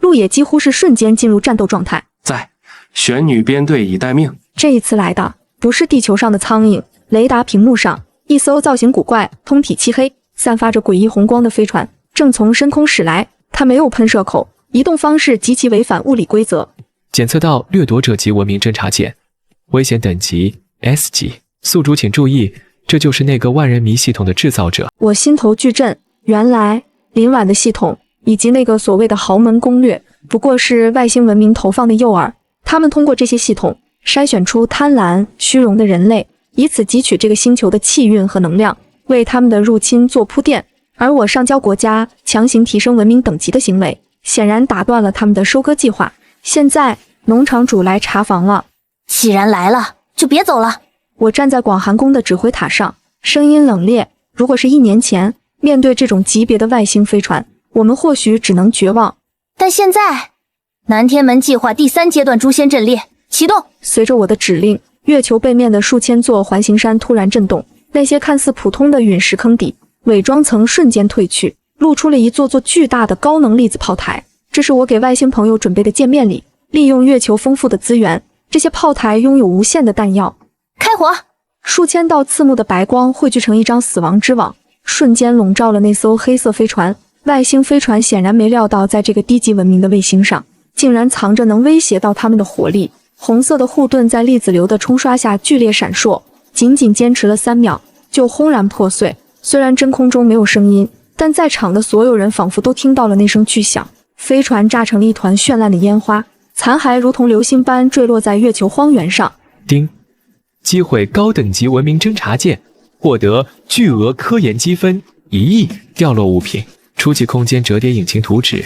陆野几乎是瞬间进入战斗状态。
在，玄女编队已待命。
这一次来的不是地球上的苍蝇，雷达屏幕上一艘造型古怪、通体漆黑、散发着诡异红光的飞船正从深空驶来。它没有喷射口，移动方式极其违反物理规则。
检测到掠夺者级文明侦察舰，危险等级 S 级。宿主请注意，这就是那个万人迷系统的制造者。
我心头巨震，原来林婉的系统以及那个所谓的豪门攻略不过是外星文明投放的诱饵。他们通过这些系统筛选出贪婪虚荣的人类，以此汲取这个星球的气运和能量，为他们的入侵做铺垫。而我上交国家强行提升文明等级的行为，显然打断了他们的收割计划。现在农场主来查房了。
既然来了，就别走了。
我站在广寒宫的指挥塔上，声音冷冽。如果是1年前，面对这种级别的外星飞船，我们或许只能绝望。
但现在，南天门计划第3阶段诛仙阵列启动。
随着我的指令，月球背面的数千座环形山突然震动，那些看似普通的陨石坑底，伪装层瞬间褪去，露出了一座座巨大的高能粒子炮台。这是我给外星朋友准备的见面礼。利用月球丰富的资源，这些炮台拥有无限的弹药。
开火！
数千道刺目的白光汇聚成一张死亡之网，瞬间笼罩了那艘黑色飞船。外星飞船显然没料到，在这个低级文明的卫星上，竟然藏着能威胁到他们的火力。红色的护盾在粒子流的冲刷下剧烈闪烁，仅仅坚持了3秒，就轰然破碎。虽然真空中没有声音，但在场的所有人仿佛都听到了那声巨响。飞船炸成了一团绚烂的烟花，残骸如同流星般坠落在月球荒原上。
丁，击毁高等级文明侦察舰，获得巨额科研积分1亿。掉落物品：初级空间折叠引擎图纸、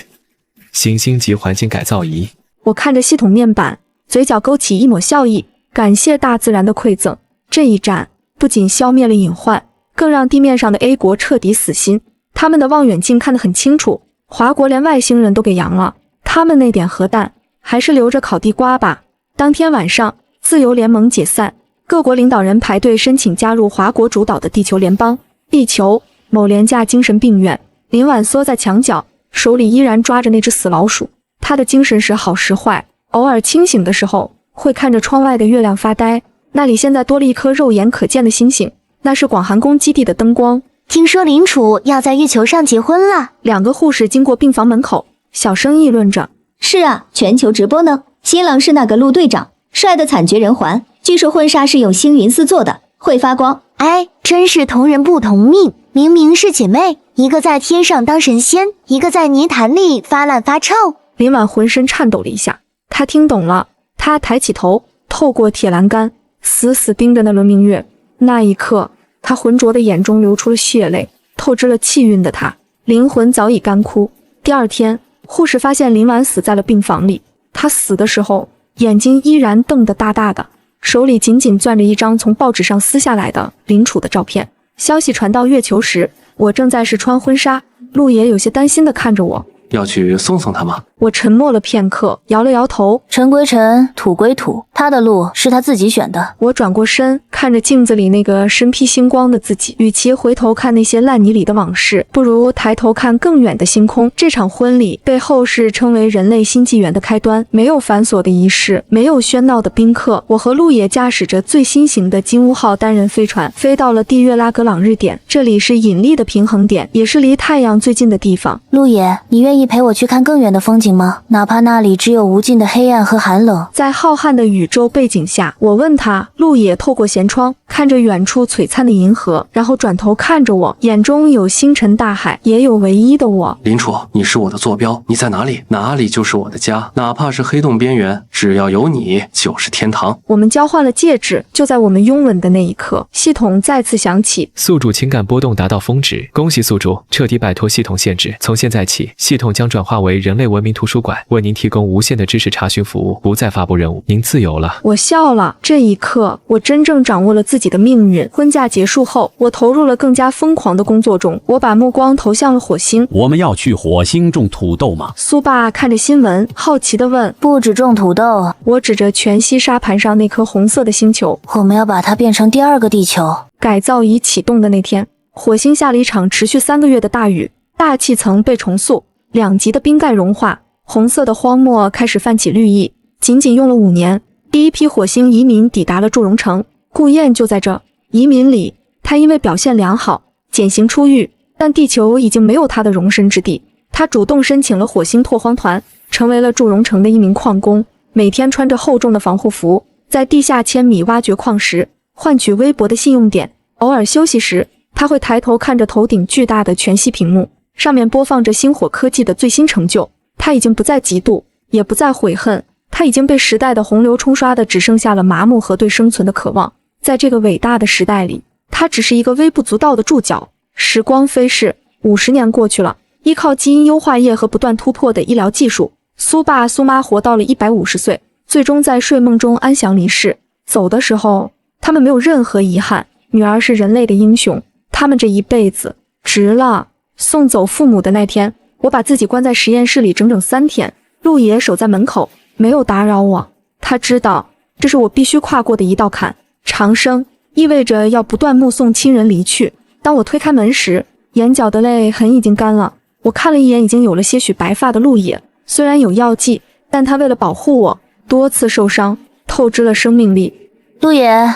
行星级环境改造仪。
我看着系统面板，嘴角勾起一抹笑意，感谢大自然的馈赠。这一战不仅消灭了隐患，更让地面上的 A 国彻底死心。他们的望远镜看得很清楚，华国连外星人都给扬了，他们那点核弹还是留着烤地瓜吧。当天晚上，自由联盟解散，各国领导人排队申请加入华国主导的地球联邦。地球某廉价精神病院，林婉缩在墙角，手里依然抓着那只死老鼠。他的精神时好时坏，偶尔清醒的时候会看着窗外的月亮发呆，那里现在多了一颗肉眼可见的星星，那是广寒宫基地的灯光。
听说林楚要在月球上结婚了。
2个护士经过病房门口，小声议论着。
是啊，全球直播呢。新郎是那个陆队长，帅得惨绝人寰，据说婚纱是用星云丝做的，会发光。
哎，真是同人不同命，明明是姐妹，一个在天上当神仙，一个在泥潭里发烂发臭。
林婉浑身颤抖了一下，她听懂了，她抬起头，透过铁栏杆死死盯着那轮明月。那一刻，她浑浊的眼中流出了血泪，透支了气运的她，灵魂早已干枯。第2天，护士发现林婉死在了病房里，她死的时候眼睛依然瞪得大大的，手里紧紧攥着一张从报纸上撕下来的林楚的照片。消息传到月球时，我正在试穿婚纱，陆爷有些担心地看着我。
要去送送他吗？
我沉默了片刻，摇了摇头。
尘归尘，土归土，他的路是他自己选的。
我转过身，看着镜子里那个身披星光的自己，与其回头看那些烂泥里的往事，不如抬头看更远的星空。这场婚礼被后世称为人类新纪元的开端，没有繁琐的仪式，没有喧闹的宾客，我和陆野驾驶着最新型的金乌号单人飞船，飞到了地月拉格朗日点，这里是引力的平衡点，也是离太阳最近的地方。
陆野，你愿意陪我去看更远的风景吗？哪怕那里只有无尽的黑暗和寒冷。
在浩瀚的宇宙背景下，我问他。陆野透过舷窗看着远处璀璨的银河，然后转头看着我，眼中有星辰大海，也有唯一的我。
林楚，你是我的坐标，你在哪里，哪里就是我的家，哪怕是黑洞边缘，只要有你就是天堂。
我们交换了戒指，就在我们拥吻的那一刻，系统再次响起。
宿主情感波动达到峰值，恭喜宿主彻底摆脱系统限制。从现在起，系统将转化为人类文明图书馆，为您提供无限的知识查询服务，不再发布任务，您自由了。
我笑了，这一刻我真正掌握了自己的命运。婚嫁结束后，我投入了更加疯狂的工作中，我把目光投向了火星。
我们要去火星种土豆吗？
苏爸看着新闻，好奇地问。
不止种土豆，
我指着全息沙盘上那颗红色的星球，
我们要把它变成第二个地球。
改造仪启动的那天，火星下了一场持续3个月的大雨，大气层被重塑，2级的冰盖融化，红色的荒漠开始泛起绿意。仅仅用了5年，第一批火星移民抵达了祝融城。顾燕就在这移民里，他因为表现良好减刑出狱，但地球已经没有他的容身之地。他主动申请了火星拓荒团，成为了祝融城的一名矿工，每天穿着厚重的防护服，在地下1000米挖掘矿石，换取微薄的信用点。偶尔休息时，他会抬头看着头顶巨大的全息屏幕，上面播放着星火科技的最新成就。他已经不再嫉妒，也不再悔恨，他已经被时代的洪流冲刷的只剩下了麻木和对生存的渴望。在这个伟大的时代里，他只是一个微不足道的注脚。时光飞逝，50年过去了，依靠基因优化液和不断突破的医疗技术，苏爸苏妈活到了150岁，最终在睡梦中安详离世。走的时候，他们没有任何遗憾，女儿是人类的英雄，他们这一辈子值了。送走父母的那天，我把自己关在实验室里整整3天，陆野守在门口，没有打扰我。他知道这是我必须跨过的一道坎，长生意味着要不断目送亲人离去。当我推开门时，眼角的泪痕已经干了。我看了一眼已经有了些许白发的陆野，虽然有药剂，但他为了保护我，多次受伤，透支了生命力。
陆野，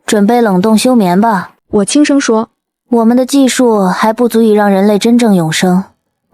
准备冷冻休眠吧。
我轻声说，
我们的技术还不足以让人类真正永生，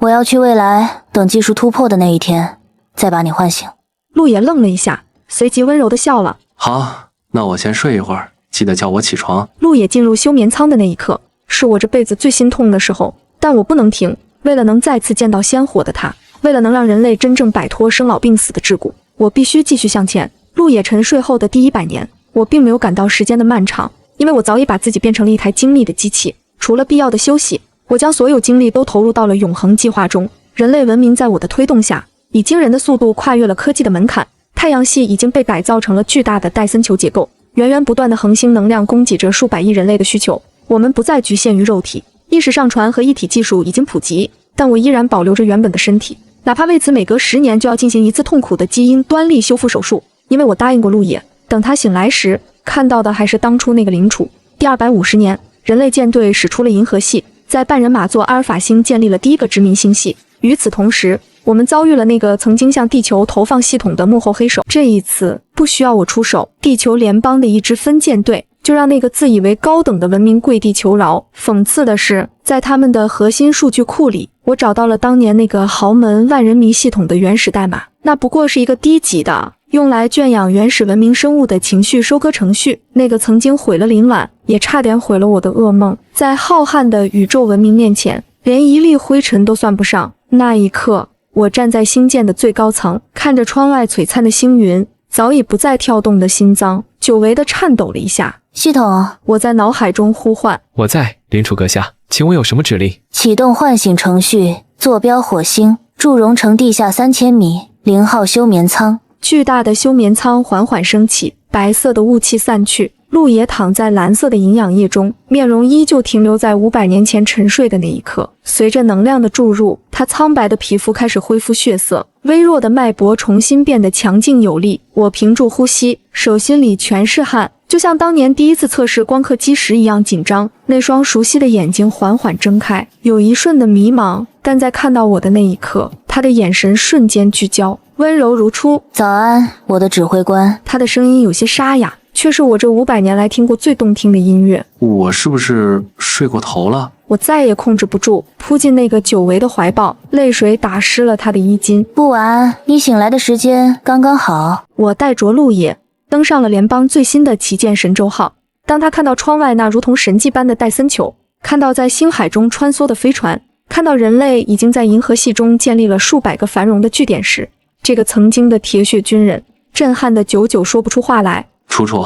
我要去未来，等技术突破的那一天，再把你唤醒。
陆野愣了一下，随即温柔地笑了。
好，那我先睡一会儿，记得叫我起床。
陆野进入休眠舱的那一刻，是我这辈子最心痛的时候，但我不能停。为了能再次见到鲜活的他，为了能让人类真正摆脱生老病死的桎梏，我必须继续向前。陆野沉睡后的第100年，我并没有感到时间的漫长，因为我早已把自己变成了一台精密的机器。除了必要的休息，我将所有精力都投入到了永恒计划中。人类文明在我的推动下，以惊人的速度跨越了科技的门槛。太阳系已经被改造成了巨大的戴森球结构，源源不断的恒星能量供给着数百亿人类的需求。我们不再局限于肉体，意识上传和一体技术已经普及，但我依然保留着原本的身体，哪怕为此每隔10年就要进行一次痛苦的基因端粒修复手术。因为我答应过陆野，等他醒来时看到的还是当初那个领楚。第250年，人类舰队驶出了银河系，在半人马座阿尔法星建立了第一个殖民星系。与此同时，我们遭遇了那个曾经向地球投放系统的幕后黑手。这一次不需要我出手，地球联邦的一支分舰队就让那个自以为高等的文明跪地求饶。讽刺的是，在他们的核心数据库里，我找到了当年那个豪门万人迷系统的原始代码，那不过是一个低级的用来圈养原始文明生物的情绪收割程序。那个曾经毁了林婉，也差点毁了我的噩梦，在浩瀚的宇宙文明面前，连一粒灰尘都算不上。那一刻，我站在星舰的最高层，看着窗外璀璨的星云，早已不再跳动的心脏久违地颤抖了一下。
系统，
我在脑海中呼唤。
我在，林楚阁下，请问有什么指令？
启动唤醒程序，坐标火星，祝融城地下3000米，0号休眠舱。
巨大的休眠舱缓缓升起，白色的雾气散去，陆野躺在蓝色的营养液中，面容依旧停留在500年前沉睡的那一刻。随着能量的注入，他苍白的皮肤开始恢复血色，微弱的脉搏重新变得强劲有力。我屏住呼吸，手心里全是汗，就像当年第一次测试光刻机时一样紧张。那双熟悉的眼睛缓缓睁开，有一瞬的迷茫，但在看到我的那一刻，他的眼神瞬间聚焦，温柔如初。
早安，我的指挥官。
他的声音有些沙哑，却是我这500年来听过最动听的音乐。
我是不是睡过头了？
我再也控制不住，扑进那个久违的怀抱，泪水打湿了他的衣襟。
不晚，你醒来的时间刚刚好。
我带着陆野登上了联邦最新的旗舰神舟号。当他看到窗外那如同神迹般的戴森球，看到在星海中穿梭的飞船，看到人类已经在银河系中建立了数百个繁荣的据点时，这个曾经的铁血军人震撼的久久说不出话来。
楚楚，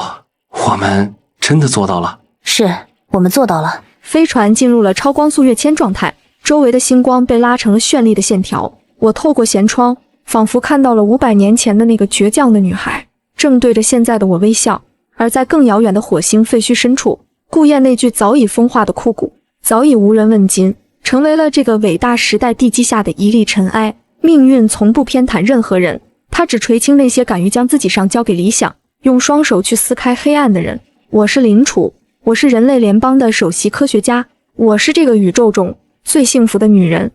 我们真的做到了。
是，我们做到了。
飞船进入了超光速跃迁状态，周围的星光被拉成了绚丽的线条。我透过舷窗，仿佛看到了500年前的那个倔强的女孩，正对着现在的我微笑。而在更遥远的火星废墟深处，顾燕那具早已风化的枯骨，早已无人问津，成为了这个伟大时代地基下的一粒尘埃。命运从不偏袒任何人，他只垂青那些敢于将自己上交给理想，用双手去撕开黑暗的人。我是林楚，我是人类联邦的首席科学家，我是这个宇宙中最幸福的女人。